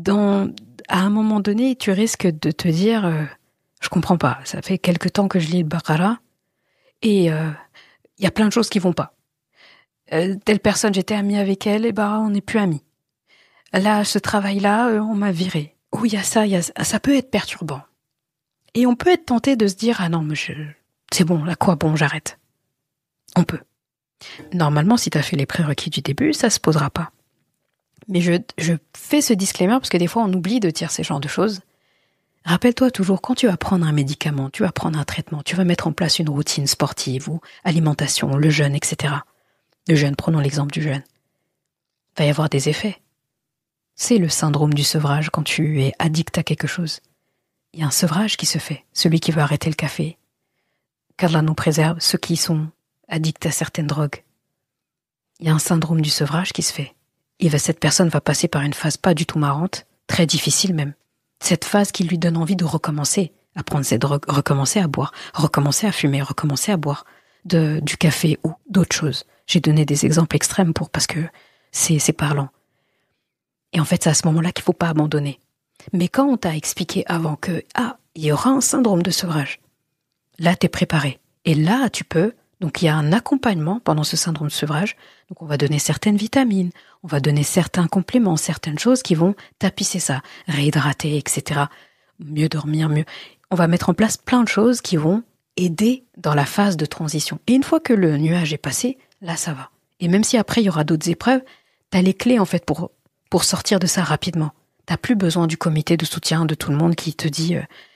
À un moment donné, tu risques de te dire, je comprends pas. Ça fait quelque temps que je lis le Baqara et y a plein de choses qui vont pas. Telle personne, j'étais amie avec elle, et on n'est plus amis. Là, ce travail-là, on m'a viré. Ou il y a ça, ça peut être perturbant. Et on peut être tenté de se dire, ah non, mais c'est bon, là quoi, bon, j'arrête. On peut. Normalement, si tu as fait les prérequis du début, ça se posera pas. Mais je fais ce disclaimer parce que des fois, on oublie de dire ces genres de choses. Rappelle-toi toujours, quand tu vas prendre un médicament, tu vas prendre un traitement, tu vas mettre en place une routine sportive ou alimentation, le jeûne, etc. Le jeûne, prenons l'exemple du jeûne. Il va y avoir des effets. C'est le syndrome du sevrage quand tu es addict à quelque chose. Il y a un sevrage qui se fait. Celui qui veut arrêter le café. Qu'Allah nous préserve, ceux qui sont addicts à certaines drogues. Il y a un syndrome du sevrage qui se fait. Cette personne va passer par une phase pas du tout marrante, très difficile même. Cette phase qui lui donne envie de recommencer à prendre ses drogues, recommencer à boire, recommencer à fumer, recommencer à boire du café ou d'autres choses. J'ai donné des exemples extrêmes parce que c'est parlant. Et en fait, c'est à ce moment-là qu'il ne faut pas abandonner. Mais quand on t'a expliqué avant que, il y aura un syndrome de sevrage, là, tu es préparé. Et là, tu peux. Donc, il y a un accompagnement pendant ce syndrome de sevrage. Donc, on va donner certaines vitamines, on va donner certains compléments, certaines choses qui vont tapisser ça, réhydrater, etc. Mieux dormir, mieux. On va mettre en place plein de choses qui vont aider dans la phase de transition. Et une fois que le nuage est passé, là, ça va. Et même si après, il y aura d'autres épreuves, tu as les clés, en fait, pour sortir de ça rapidement. T'as plus besoin du comité de soutien de tout le monde qui te dit...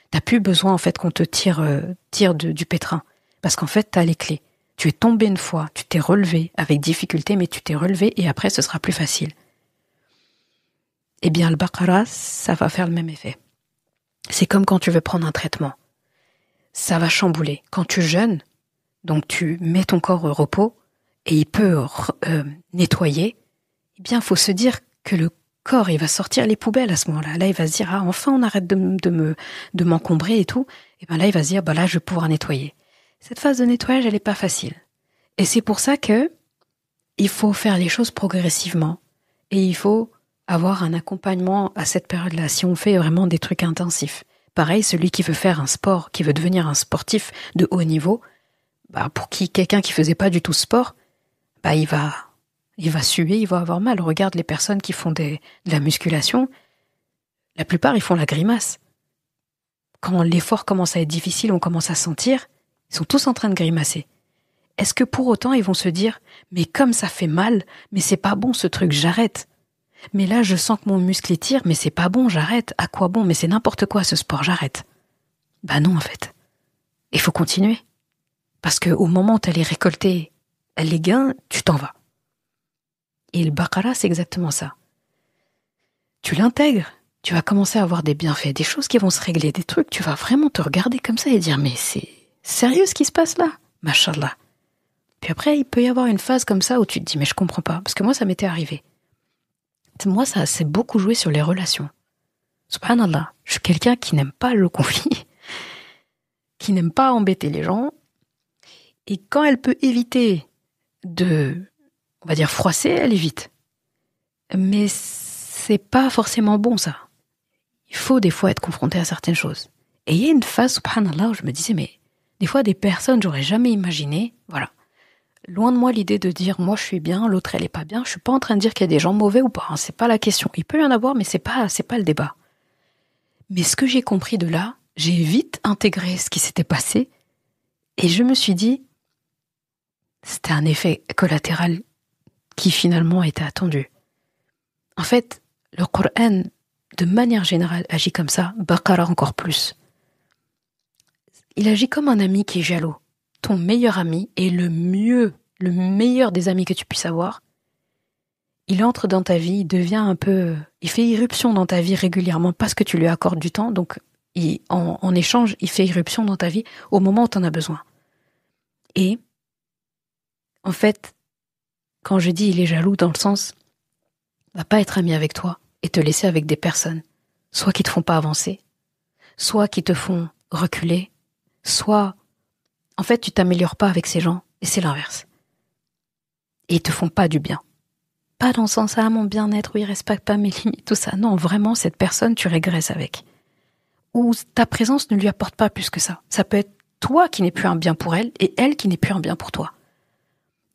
t'as plus besoin, en fait, qu'on te tire du pétrin. Parce qu'en fait, t'as les clés. Tu es tombé une fois, tu t'es relevé avec difficulté, mais tu t'es relevé et après, ce sera plus facile. Eh bien, le Baqara, ça va faire le même effet. C'est comme quand tu veux prendre un traitement. Ça va chambouler. Quand tu jeûnes, donc tu mets ton corps au repos et il peut nettoyer, eh bien, il faut se dire que le corps, il va sortir les poubelles à ce moment-là. Là, il va se dire, enfin, on arrête de m'encombrer et tout. Et bien là, il va se dire, là, je vais pouvoir nettoyer. Cette phase de nettoyage, elle n'est pas facile. Et c'est pour ça que il faut faire les choses progressivement. Et il faut avoir un accompagnement à cette période-là. Si on fait vraiment des trucs intensifs. Pareil, celui qui veut faire un sport, qui veut devenir un sportif de haut niveau, pour quelqu'un qui faisait pas du tout sport, il va suer, il va avoir mal. Regarde les personnes qui font de la musculation. La plupart, ils font la grimace. Quand l'effort commence à être difficile, on commence à sentir, ils sont tous en train de grimacer. Est-ce que pour autant, ils vont se dire, mais comme ça fait mal, mais c'est pas bon ce truc, j'arrête. Mais là, je sens que mon muscle étire, mais c'est pas bon, j'arrête. À quoi bon? Mais c'est n'importe quoi ce sport, j'arrête. Non, en fait. Il faut continuer. Parce qu'au moment où tu allais récolter les gains, tu t'en vas. Et le Baqara, c'est exactement ça. Tu l'intègres, tu vas commencer à avoir des bienfaits, des choses qui vont se régler, des trucs, tu vas vraiment te regarder comme ça et dire, mais c'est sérieux ce qui se passe là? Mashallah. Puis après, il peut y avoir une phase comme ça où tu te dis, mais je comprends pas. Parce que moi, ça m'était arrivé. Moi, ça s'est beaucoup joué sur les relations. Subhanallah, je suis quelqu'un qui n'aime pas le conflit, qui n'aime pas embêter les gens. Et quand elle peut éviter on va dire froisser, elle évite. Mais c'est pas forcément bon, ça. Il faut des fois être confronté à certaines choses. Et il y a une phase, subhanallah, où je me disais, mais des fois, des personnes, j'aurais jamais imaginé, voilà. Loin de moi l'idée de dire, moi je suis bien, l'autre elle est pas bien. Je suis pas en train de dire qu'il y a des gens mauvais ou pas, c'est pas la question. Il peut y en avoir, mais c'est pas le débat. Mais ce que j'ai compris de là, j'ai vite intégré ce qui s'était passé et je me suis dit, c'était un effet collatéral qui finalement était attendu. En fait, le Coran, de manière générale, agit comme ça, Baqara encore plus. Il agit comme un ami qui est jaloux. Ton meilleur ami est le meilleur des amis que tu puisses avoir. Il entre dans ta vie, il devient il fait irruption dans ta vie régulièrement parce que tu lui accordes du temps, donc en échange, il fait irruption dans ta vie au moment où tu en as besoin. Et, en fait, quand je dis il est jaloux dans le sens, il va pas être ami avec toi et te laisser avec des personnes, soit qui te font pas avancer, soit qui te font reculer, soit, en fait, tu t'améliores pas avec ces gens et c'est l'inverse. Et ils te font pas du bien. Pas dans le sens, mon bien-être, où ils respectent pas mes limites, tout ça. Non, vraiment, cette personne, tu régresses avec. Ou ta présence ne lui apporte pas plus que ça. Ça peut être toi qui n'es plus un bien pour elle et elle qui n'est plus un bien pour toi.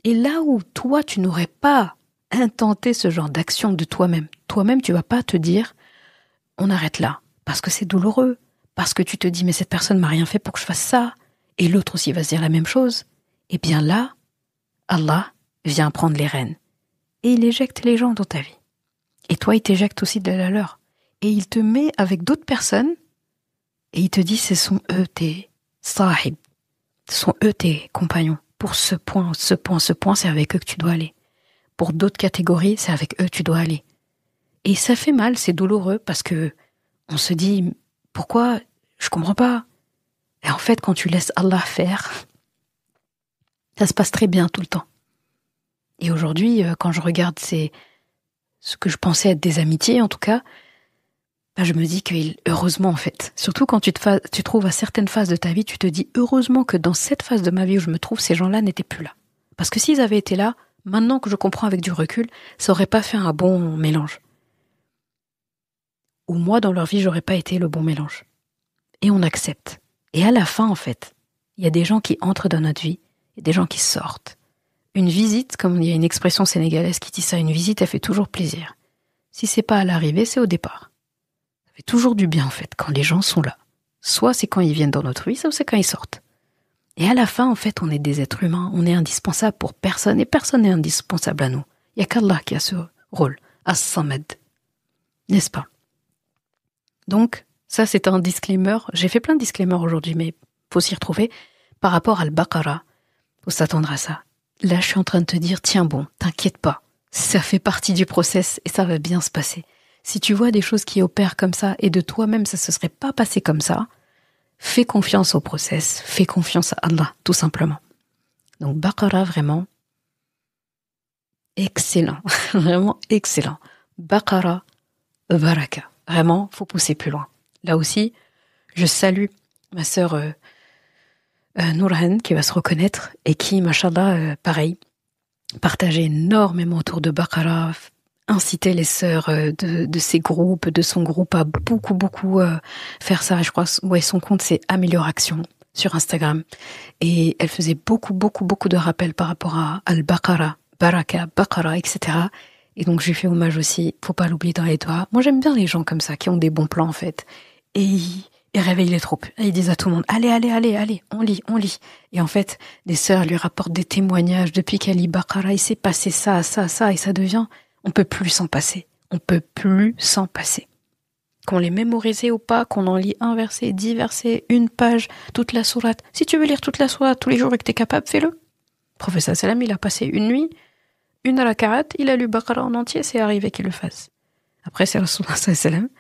Et là où toi, tu n'aurais pas intenté ce genre d'action de toi-même, tu vas pas te dire, on arrête là, parce que c'est douloureux, parce que tu te dis, mais cette personne m'a rien fait pour que je fasse ça, et l'autre aussi va se dire la même chose. Et bien là, Allah vient prendre les rênes, et il éjecte les gens dans ta vie. Et toi, il t'éjecte aussi de la leur. Et il te met avec d'autres personnes, et il te dit, ce sont eux tes sahib, ce sont eux tes compagnons. Pour ce point, c'est avec eux que tu dois aller. Pour d'autres catégories, c'est avec eux que tu dois aller. Et ça fait mal, c'est douloureux, parce que on se dit, pourquoi? Je comprends pas. Et en fait, quand tu laisses Allah faire, ça se passe très bien tout le temps. Et aujourd'hui, quand je regarde ce que je pensais être des amitiés, en tout cas, je me dis que heureusement, en fait, surtout quand tu te trouves à certaines phases de ta vie, tu te dis, heureusement que dans cette phase de ma vie où je me trouve, ces gens-là n'étaient plus là. Parce que s'ils avaient été là, maintenant que je comprends avec du recul, ça aurait pas fait un bon mélange. Ou moi, dans leur vie, j'aurais pas été le bon mélange. Et on accepte. Et à la fin, en fait, il y a des gens qui entrent dans notre vie, et des gens qui sortent. Une visite, comme il y a une expression sénégalaise qui dit ça, une visite, elle fait toujours plaisir. Si c'est pas à l'arrivée, c'est au départ. Ça fait toujours du bien, en fait, quand les gens sont là. Soit c'est quand ils viennent dans notre vie, soit c'est quand ils sortent. Et à la fin, en fait, on est des êtres humains, on est indispensable pour personne, et personne n'est indispensable à nous. Il n'y a qu'Allah qui a ce rôle, As-Samad. N'est-ce pas? Donc, ça c'est un disclaimer. J'ai fait plein de disclaimers aujourd'hui, mais faut s'y retrouver. Par rapport à Al-Baqarah, faut s'attendre à ça. Là, je suis en train de te dire, tiens bon, t'inquiète pas. Ça fait partie du process et ça va bien se passer. Si tu vois des choses qui opèrent comme ça et de toi-même ça se serait pas passé comme ça, fais confiance au process, fais confiance à Allah, tout simplement. Donc Baqarah, vraiment, excellent, vraiment excellent. Baqarah, baraka. Vraiment, faut pousser plus loin. Là aussi, je salue ma sœur Nourhan qui va se reconnaître et qui, machallah, pareil, partageait énormément autour de Baqarah, incitait les sœurs de ses groupes, de son groupe à beaucoup faire ça. Je crois, ouais, son compte c'est Amélioration sur Instagram. Et elle faisait beaucoup de rappels par rapport à Al-Baqarah, Baraka, Baqarah, etc. Et donc, je lui fais hommage aussi. Faut pas l'oublier dans les doigts. Moi, j'aime bien les gens comme ça, qui ont des bons plans, en fait. Et ils réveillent les troupes. Et ils disent à tout le monde, allez, on lit. Et en fait, les sœurs lui rapportent des témoignages. Depuis qu'elle lit Baqarah, il s'est passé ça, et ça devient, on peut plus s'en passer. Qu'on l'ait mémorisé ou pas, qu'on en lit un verset, 10 versets, une page, toute la sourate. Si tu veux lire toute la sourate tous les jours et que t'es capable, fais-le. Le professeur Salam, il a passé une nuit, une rakaat, il a lu Baqarah en entier, c'est arrivé qu'il le fasse. Après, c'est Rasulullah sallam.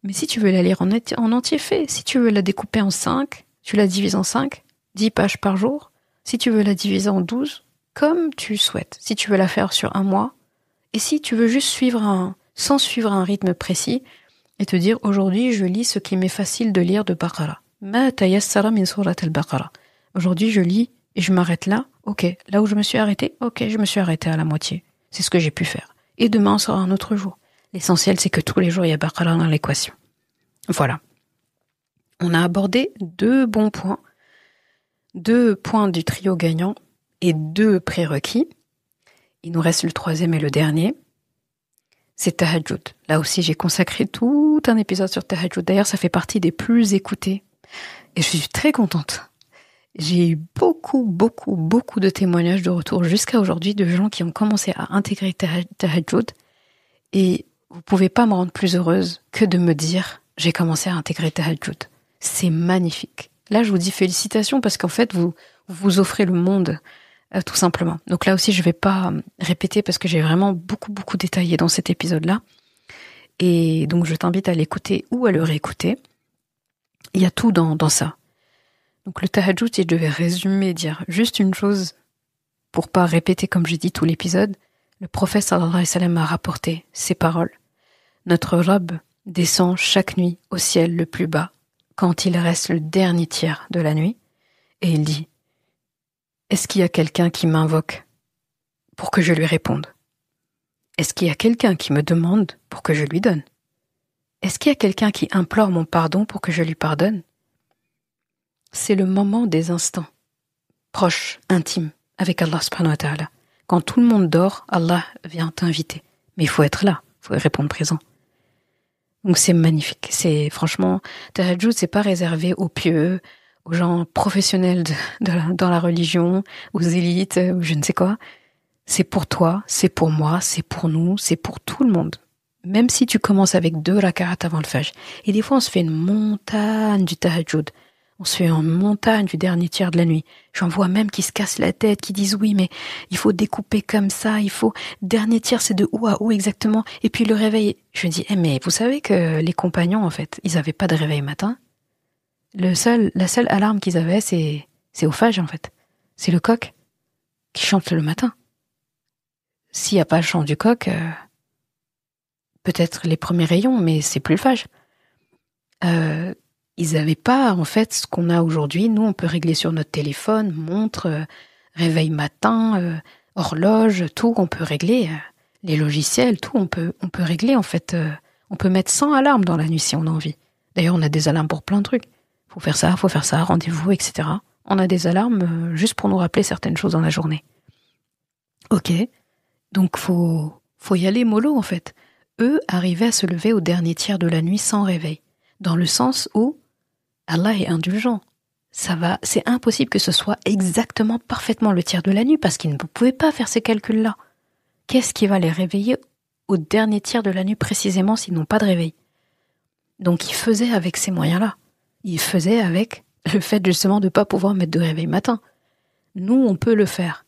Mais si tu veux la lire en entier, fais. Si tu veux la découper en 5, tu la divises en 5, 10 pages par jour. Si tu veux la diviser en 12, comme tu souhaites. Si tu veux la faire sur un mois. Et si tu veux juste sans suivre un rythme précis, et te dire, aujourd'hui, je lis ce qui m'est facile de lire de Baqarah. Ma tayassara min surat al-Baqarah. Aujourd'hui, je lis et je m'arrête là. Ok, là où je me suis arrêtée, je me suis arrêtée à la moitié. C'est ce que j'ai pu faire. Et demain sera un autre jour. L'essentiel, c'est que tous les jours, il y a Baqarah dans l'équation. Voilà. On a abordé 2 bons points. 2 points du trio gagnant et 2 prérequis. Il nous reste le 3e et le dernier. C'est Tahajjud. Là aussi, j'ai consacré tout un épisode sur Tahajjud. D'ailleurs, ça fait partie des plus écoutés. Et je suis très contente. J'ai eu beaucoup de témoignages de retour jusqu'à aujourd'hui de gens qui ont commencé à intégrer Tahajjud. Et vous pouvez pas me rendre plus heureuse que de me dire j'ai commencé à intégrer Tahajjud. C'est magnifique. Là, je vous dis félicitations parce qu'en fait, vous offrez le monde, tout simplement. Donc là aussi, je vais pas répéter parce que j'ai vraiment beaucoup détaillé dans cet épisode-là. Et donc, je t'invite à l'écouter ou à le réécouter. Il y a tout dans ça. Donc le tahajjud, si je devais résumer, dire juste une chose, pour pas répéter comme j'ai dit tout l'épisode, le prophète sallallahu alayhi wa sallam a rapporté ces paroles. Notre Rabb descend chaque nuit au ciel le plus bas, quand il reste le dernier tiers de la nuit, et il dit « Est-ce qu'il y a quelqu'un qui m'invoque pour que je lui réponde? Est-ce qu'il y a quelqu'un qui me demande pour que je lui donne? Est-ce qu'il y a quelqu'un qui implore mon pardon pour que je lui pardonne? c'est le moment des instants proches, intimes, avec Allah subhanahu wa ta'ala. Quand tout le monde dort, Allah vient t'inviter. Mais il faut être là, il faut répondre présent. Donc c'est magnifique. C'est franchement, Tahajjud, c'est pas réservé aux pieux, aux gens professionnels dans la religion, aux élites, ou je ne sais quoi. C'est pour toi, c'est pour moi, c'est pour nous, c'est pour tout le monde. Même si tu commences avec 2 rak'at avant le fajr. Et des fois, on se fait une montagne du tahajjud. On se fait une montagne du dernier tiers de la nuit. J'en vois même qui se cassent la tête, qui disent oui, mais il faut découper comme ça, il faut... Dernier tiers, c'est de où à où exactement? Et puis le réveil... Je me dis, mais vous savez que les compagnons, en fait, ils n'avaient pas de réveil matin. La seule alarme qu'ils avaient, c'est au fajr, en fait. C'est le coq qui chante le matin. S'il n'y a pas le chant du coq, peut-être les premiers rayons, mais c'est plus le fajr. Ils n'avaient pas, en fait, ce qu'on a aujourd'hui. Nous, on peut régler sur notre téléphone, montre, réveil matin, horloge, tout, on peut régler. Les logiciels, tout, on peut régler, en fait. On peut mettre 100 alarmes dans la nuit si on a envie. D'ailleurs, on a des alarmes pour plein de trucs. Faut faire ça, rendez-vous, etc. On a des alarmes juste pour nous rappeler certaines choses dans la journée. Ok, donc faut y aller mollo, en fait. Eux arrivaient à se lever au dernier tiers de la nuit sans réveil. Dans le sens où Allah est indulgent. C'est impossible que ce soit exactement, parfaitement le tiers de la nuit parce qu'ils ne pouvaient pas faire ces calculs-là. Qu'est-ce qui va les réveiller au dernier tiers de la nuit précisément s'ils n'ont pas de réveil? Donc ils faisaient avec ces moyens-là. Ils faisaient avec le fait justement de ne pas pouvoir mettre de réveil matin. Nous, on peut le faire.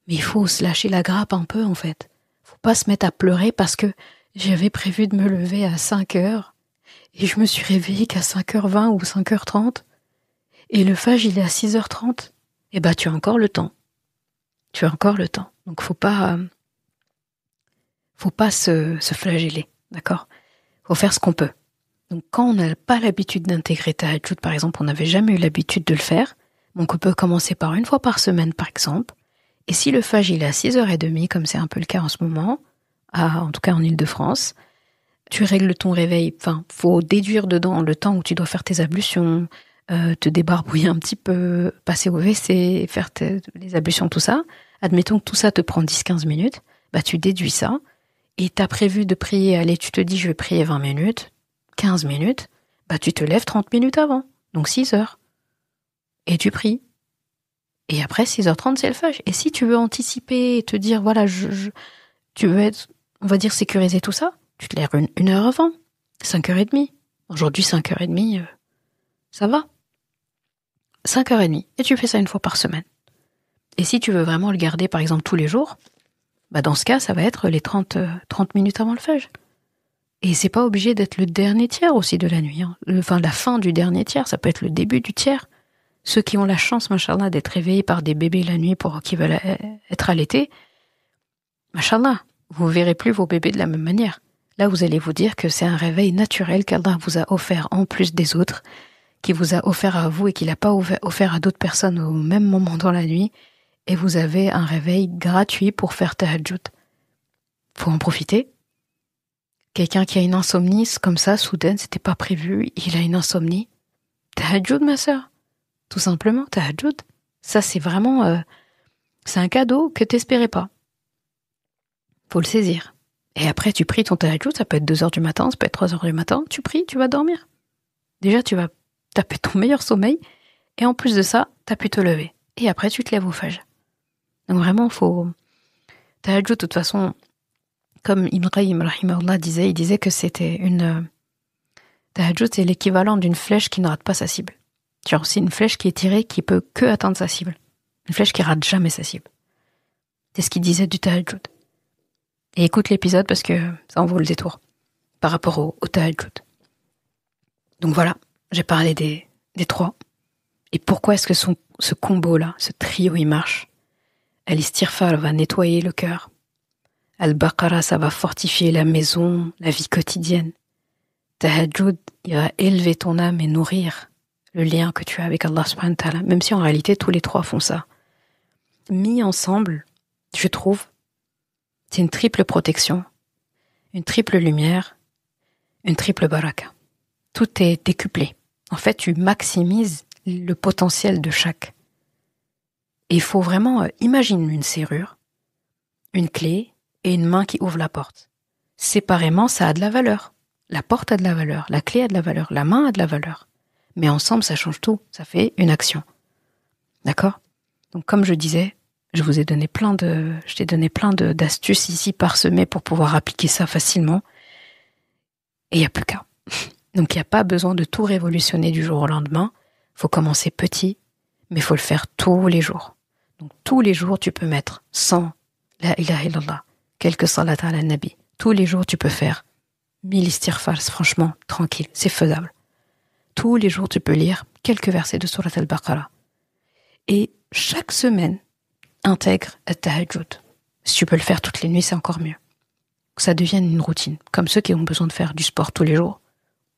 Mais il faut se lâcher la grappe un peu, en fait. Faut pas se mettre à pleurer parce que j'avais prévu de me lever à 5h et je me suis réveillée qu'à 5h20 ou 5h30 et le fajr, il est à 6h30. Eh ben, tu as encore le temps. Tu as encore le temps. Donc, faut pas se flageller, d'accord? Faut faire ce qu'on peut. Donc, quand on n'a pas l'habitude d'intégrer tahajjud, par exemple, on n'avait jamais eu l'habitude de le faire, donc on peut commencer par 1 fois par semaine, par exemple. Et si le fajr, il est à 6h30, comme c'est un peu le cas en ce moment, en tout cas en Île-de-France, tu règles ton réveil, faut déduire dedans le temps où tu dois faire tes ablutions, te débarbouiller un petit peu, passer au WC, faire les ablutions, tout ça. Admettons que tout ça te prend 10-15 minutes, tu déduis ça, et t'as prévu de prier, allez, tu te dis je vais prier 20 minutes, 15 minutes, tu te lèves 30 minutes avant, donc 6h. Et tu pries. Et après 6h30, c'est le fajr. Et si tu veux anticiper et te dire, voilà, tu veux être, on va dire, sécuriser tout ça, tu te lèves une heure avant, 5h30. Aujourd'hui, 5h30, ça va. 5h30. Et tu fais ça 1 fois par semaine. Et si tu veux vraiment le garder, par exemple, tous les jours, dans ce cas, ça va être les 30 minutes avant le fajr. Et c'est pas obligé d'être le dernier tiers aussi de la nuit. La fin du dernier tiers, ça peut être le début du tiers. Ceux qui ont la chance, machallah, d'être réveillés par des bébés la nuit qui veulent être allaités, machallah, vous verrez plus vos bébés de la même manière. Là, vous allez vous dire que c'est un réveil naturel qu'Allah vous a offert en plus des autres, qui vous a offert à vous et qu'il n'a pas offert à d'autres personnes au même moment dans la nuit, et vous avez un réveil gratuit pour faire tahajjud. Faut en profiter. Quelqu'un qui a une insomnie, comme ça, soudaine, c'était pas prévu, il a une insomnie. Tahajjud, ma sœur. Tout simplement, tahajjud. Ça, c'est vraiment... c'est un cadeau que t'espérais pas. Faut le saisir. Et après, tu pries ton tahajjud, ça peut être 2h du matin, ça peut être 3h du matin, tu pries, tu vas dormir. Déjà, tu vas taper ton meilleur sommeil, et en plus de ça, t'as pu te lever. Et après, tu te lèves au fajr. Donc vraiment, faut... Tahajjud, de toute façon, comme Ibn Qayyim rahimahullah disait, il disait que c'était une... Tahajjud, c'est l'équivalent d'une flèche qui ne rate pas sa cible. Genre, c'est une flèche qui est tirée, qui peut que atteindre sa cible. Une flèche qui rate jamais sa cible. C'est ce qu'il disait du tahajjud. Et écoute l'épisode parce que ça en vaut le détour. Par rapport au tahajjud. Donc voilà, j'ai parlé des 3. Et pourquoi est-ce que ce combo-là, ce trio, il marche? Al-Istighfar va nettoyer le cœur. Al-Baqara, ça va fortifier la maison, la vie quotidienne. Tahajjud, il va élever ton âme et nourrir le lien que tu as avec Allah subhanahu wa ta'ala, même si en réalité tous les 3 font ça. Mis ensemble, je trouve, c'est une triple protection, une triple lumière, une triple baraka. Tout est décuplé. En fait, tu maximises le potentiel de chaque. Et il faut vraiment imaginer une serrure, une clé et une main qui ouvre la porte. Séparément, ça a de la valeur. La porte a de la valeur, la clé a de la valeur, la main a de la valeur. Mais ensemble, ça change tout. Ça fait une action. D'accord ? Donc, comme je disais, je t'ai donné plein d'astuces ici parsemées pour pouvoir appliquer ça facilement. Et il n'y a plus qu'à. Donc, il n'y a pas besoin de tout révolutionner du jour au lendemain. Il faut commencer petit, mais il faut le faire tous les jours. Donc, tous les jours, tu peux mettre 100 la ilaha illallah, quelques salat ala nabi. Tous les jours, tu peux faire 1000 istighfars, franchement, tranquille, c'est faisable. Tous les jours, tu peux lire quelques versets de Surat al-Baqarah. Et chaque semaine, intègre at-tahajjud. Si tu peux le faire toutes les nuits, c'est encore mieux. Que ça devienne une routine, comme ceux qui ont besoin de faire du sport tous les jours,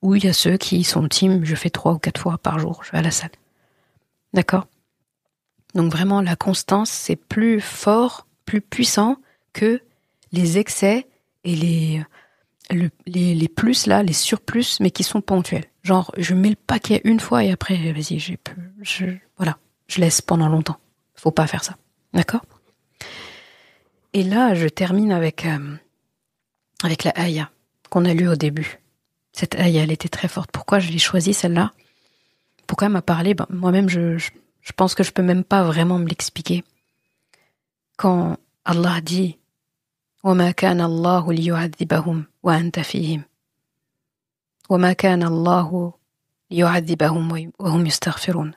ou il y a ceux qui sont team, je fais 3 ou 4 fois par jour, je vais à la salle. D'accord ? Donc vraiment, la constance, c'est plus fort, plus puissant que les excès et les plus là, les surplus, mais qui sont ponctuels. Genre, je mets le paquet une fois et après, vas-y, je laisse pendant longtemps. Faut pas faire ça. D'accord ? Et là, je termine avec la ayah qu'on a lue au début. Cette ayah, elle était très forte. Pourquoi je l'ai choisie, celle-là ? Pourquoi elle m'a parlé ? Moi-même, je pense que je peux même pas vraiment me l'expliquer. Quand Allah dit « وَمَا كَانَ اللَّهُ لِيُعَذِّبَهُمْ وَأَنْتَ فِيهِمْ وَمَا كَانَ اللَّهُ لِيُعَذِّبَهُمْ وَهُمْ يَسْتَغْفِرُونَ »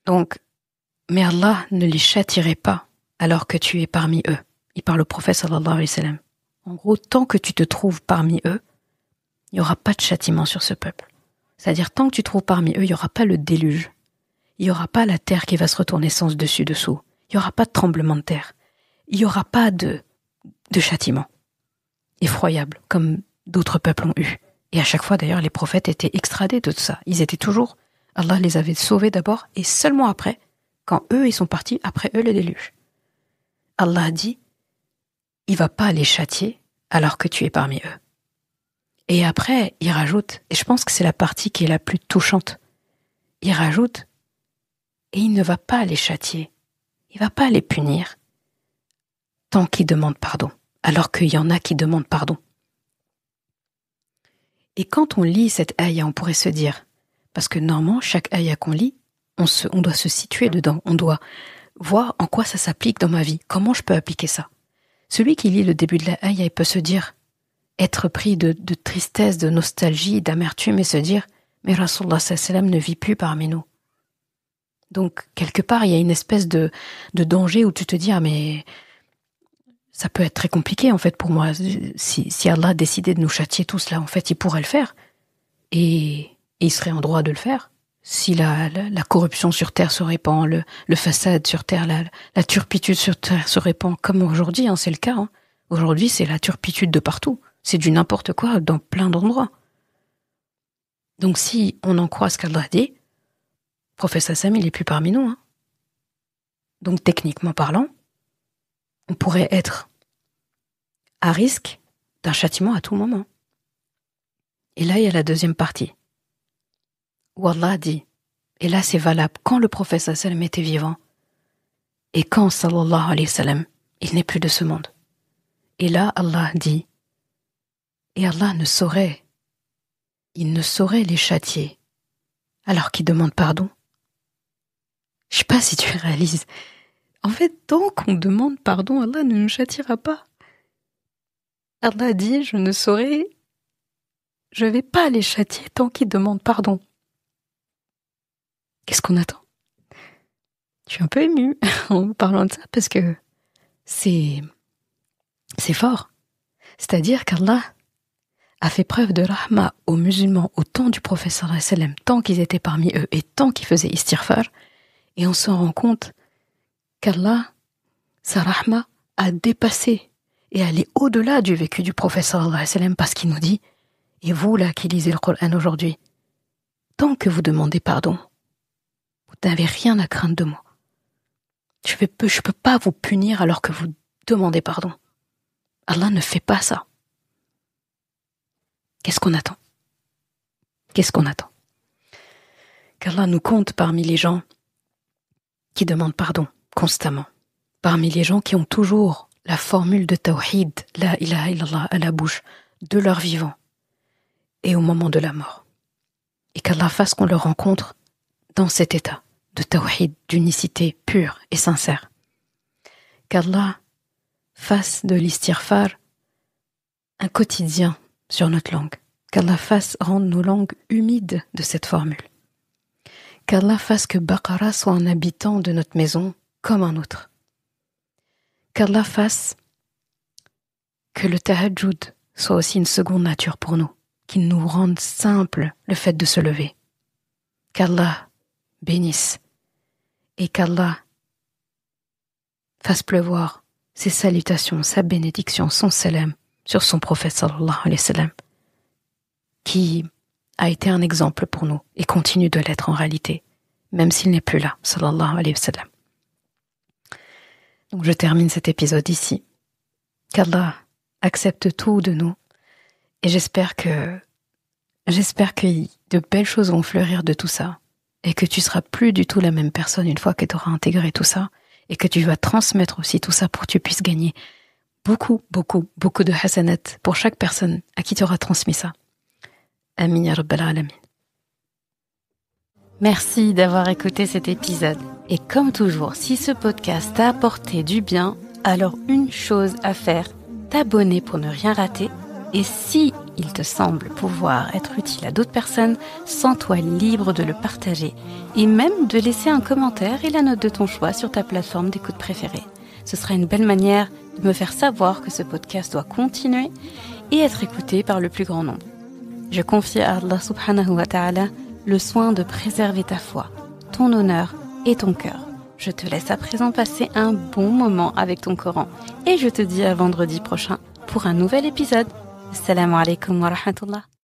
Donc, mais Allah ne les châtirait pas alors que tu es parmi eux. Il parle au prophète sallallahu alayhi wa sallam. En gros, tant que tu te trouves parmi eux, il n'y aura pas de châtiment sur ce peuple. C'est-à-dire, tant que tu te trouves parmi eux, il n'y aura pas le déluge. Il n'y aura pas la terre qui va se retourner sens dessus-dessous. Il n'y aura pas de tremblement de terre. Il n'y aura pas de châtiment effroyable, comme d'autres peuples ont eu. Et à chaque fois, d'ailleurs, les prophètes étaient extradés de tout ça. Ils étaient toujours... Allah les avait sauvés d'abord, et seulement après, quand eux, ils sont partis, après eux, le déluge. Allah a dit, il va pas les châtier alors que tu es parmi eux. Et après, il rajoute, et je pense que c'est la partie qui est la plus touchante, il rajoute, et il ne va pas les châtier, il va pas les punir, tant qu'ils demandent pardon, alors qu'il y en a qui demandent pardon. Et quand on lit cette ayah, on pourrait se dire, parce que normalement, chaque ayah qu'on lit, on doit se situer dedans, on doit voir en quoi ça s'applique dans ma vie, comment je peux appliquer ça. Celui qui lit le début de la ayah, il peut se dire, être pris de tristesse, de nostalgie, d'amertume et se dire, mais Rasulullah sallallahu alayhi wa sallam ne vit plus parmi nous. Donc, quelque part, il y a une espèce de danger où tu te dis, ah mais ça peut être très compliqué en fait pour moi. Si Allah décidait de nous châtier tous là, en fait, il pourrait le faire. Et il serait en droit de le faire. Si la corruption sur terre se répand, le façade sur terre, la turpitude sur terre se répand, comme aujourd'hui, c'est le cas. Aujourd'hui, c'est la turpitude de partout. C'est du n'importe quoi dans plein d'endroits. Donc si on en croit ce qu'Allah dit, Prophète Sam, il n'est plus parmi nous. Donc techniquement parlant, on pourrait être à risque d'un châtiment à tout moment. Et là, il y a la deuxième partie. Où Allah dit, et là c'est valable quand le prophète sallam était vivant et quand sallallahu alayhi wa sallam il n'est plus de ce monde. Et là Allah dit, et Allah il ne saurait les châtier alors qu'ils demandent pardon. Je sais pas si tu réalises. En fait, tant qu'on demande pardon, Allah ne nous châtiera pas. Allah dit, je vais pas les châtier tant qu'ils demandent pardon. Qu'est-ce qu'on attend ? Je suis un peu émue en parlant de ça parce que c'est fort. C'est-à-dire qu'Allah a fait preuve de rahma aux musulmans au temps du prophète sallallahu alayhi wa sallam, tant qu'ils étaient parmi eux et tant qu'ils faisaient istighfar, et on se rend compte qu'Allah, sa rahma, a dépassé et allé au-delà du vécu du prophète sallallahu alayhi wa sallam parce qu'il nous dit, et vous là qui lisez le Coran aujourd'hui, tant que vous demandez pardon, vous n'avez rien à craindre de moi. Je peux pas vous punir alors que vous demandez pardon. Allah ne fait pas ça. Qu'est-ce qu'on attend ? qu'Allah nous compte parmi les gens qui demandent pardon constamment, parmi les gens qui ont toujours la formule de tawhid, la ilaha illallah, à la bouche, de leur vivant et au moment de la mort. Et qu'Allah fasse qu'on le rencontre dans cet état de tawhid, d'unicité pure et sincère. Qu'Allah fasse de l'istighfar un quotidien sur notre langue. Qu'Allah fasse rendre nos langues humides de cette formule. Qu'Allah fasse que Baqara soit un habitant de notre maison comme un autre. Qu'Allah fasse que le tahajjud soit aussi une seconde nature pour nous, qu'il nous rende simple le fait de se lever. Qu'Allah bénisse et qu'Allah fasse pleuvoir ses salutations, sa bénédiction, son salam sur son prophète sallallahu alayhi wa sallam, qui a été un exemple pour nous et continue de l'être en réalité, même s'il n'est plus là, sallallahu alayhi wa sallam. Donc je termine cet épisode ici. Qu'Allah accepte tout de nous et j'espère que de belles choses vont fleurir de tout ça et que tu seras plus du tout la même personne une fois que tu auras intégré tout ça et que tu vas transmettre aussi tout ça pour que tu puisses gagner beaucoup de hasanat pour chaque personne à qui tu auras transmis ça. Amin ya rabbal alamin. Merci d'avoir écouté cet épisode. Et comme toujours, si ce podcast t'a apporté du bien, alors une chose à faire, t'abonner pour ne rien rater. Et si il te semble pouvoir être utile à d'autres personnes, sens-toi libre de le partager et même de laisser un commentaire et la note de ton choix sur ta plateforme d'écoute préférée. Ce sera une belle manière de me faire savoir que ce podcast doit continuer et être écouté par le plus grand nombre. Je confie à Allah subhanahu wa ta'ala le soin de préserver ta foi, ton honneur et ton cœur. Je te laisse à présent passer un bon moment avec ton Coran et je te dis à vendredi prochain pour un nouvel épisode. Assalamu alaikum wa rahmatullah.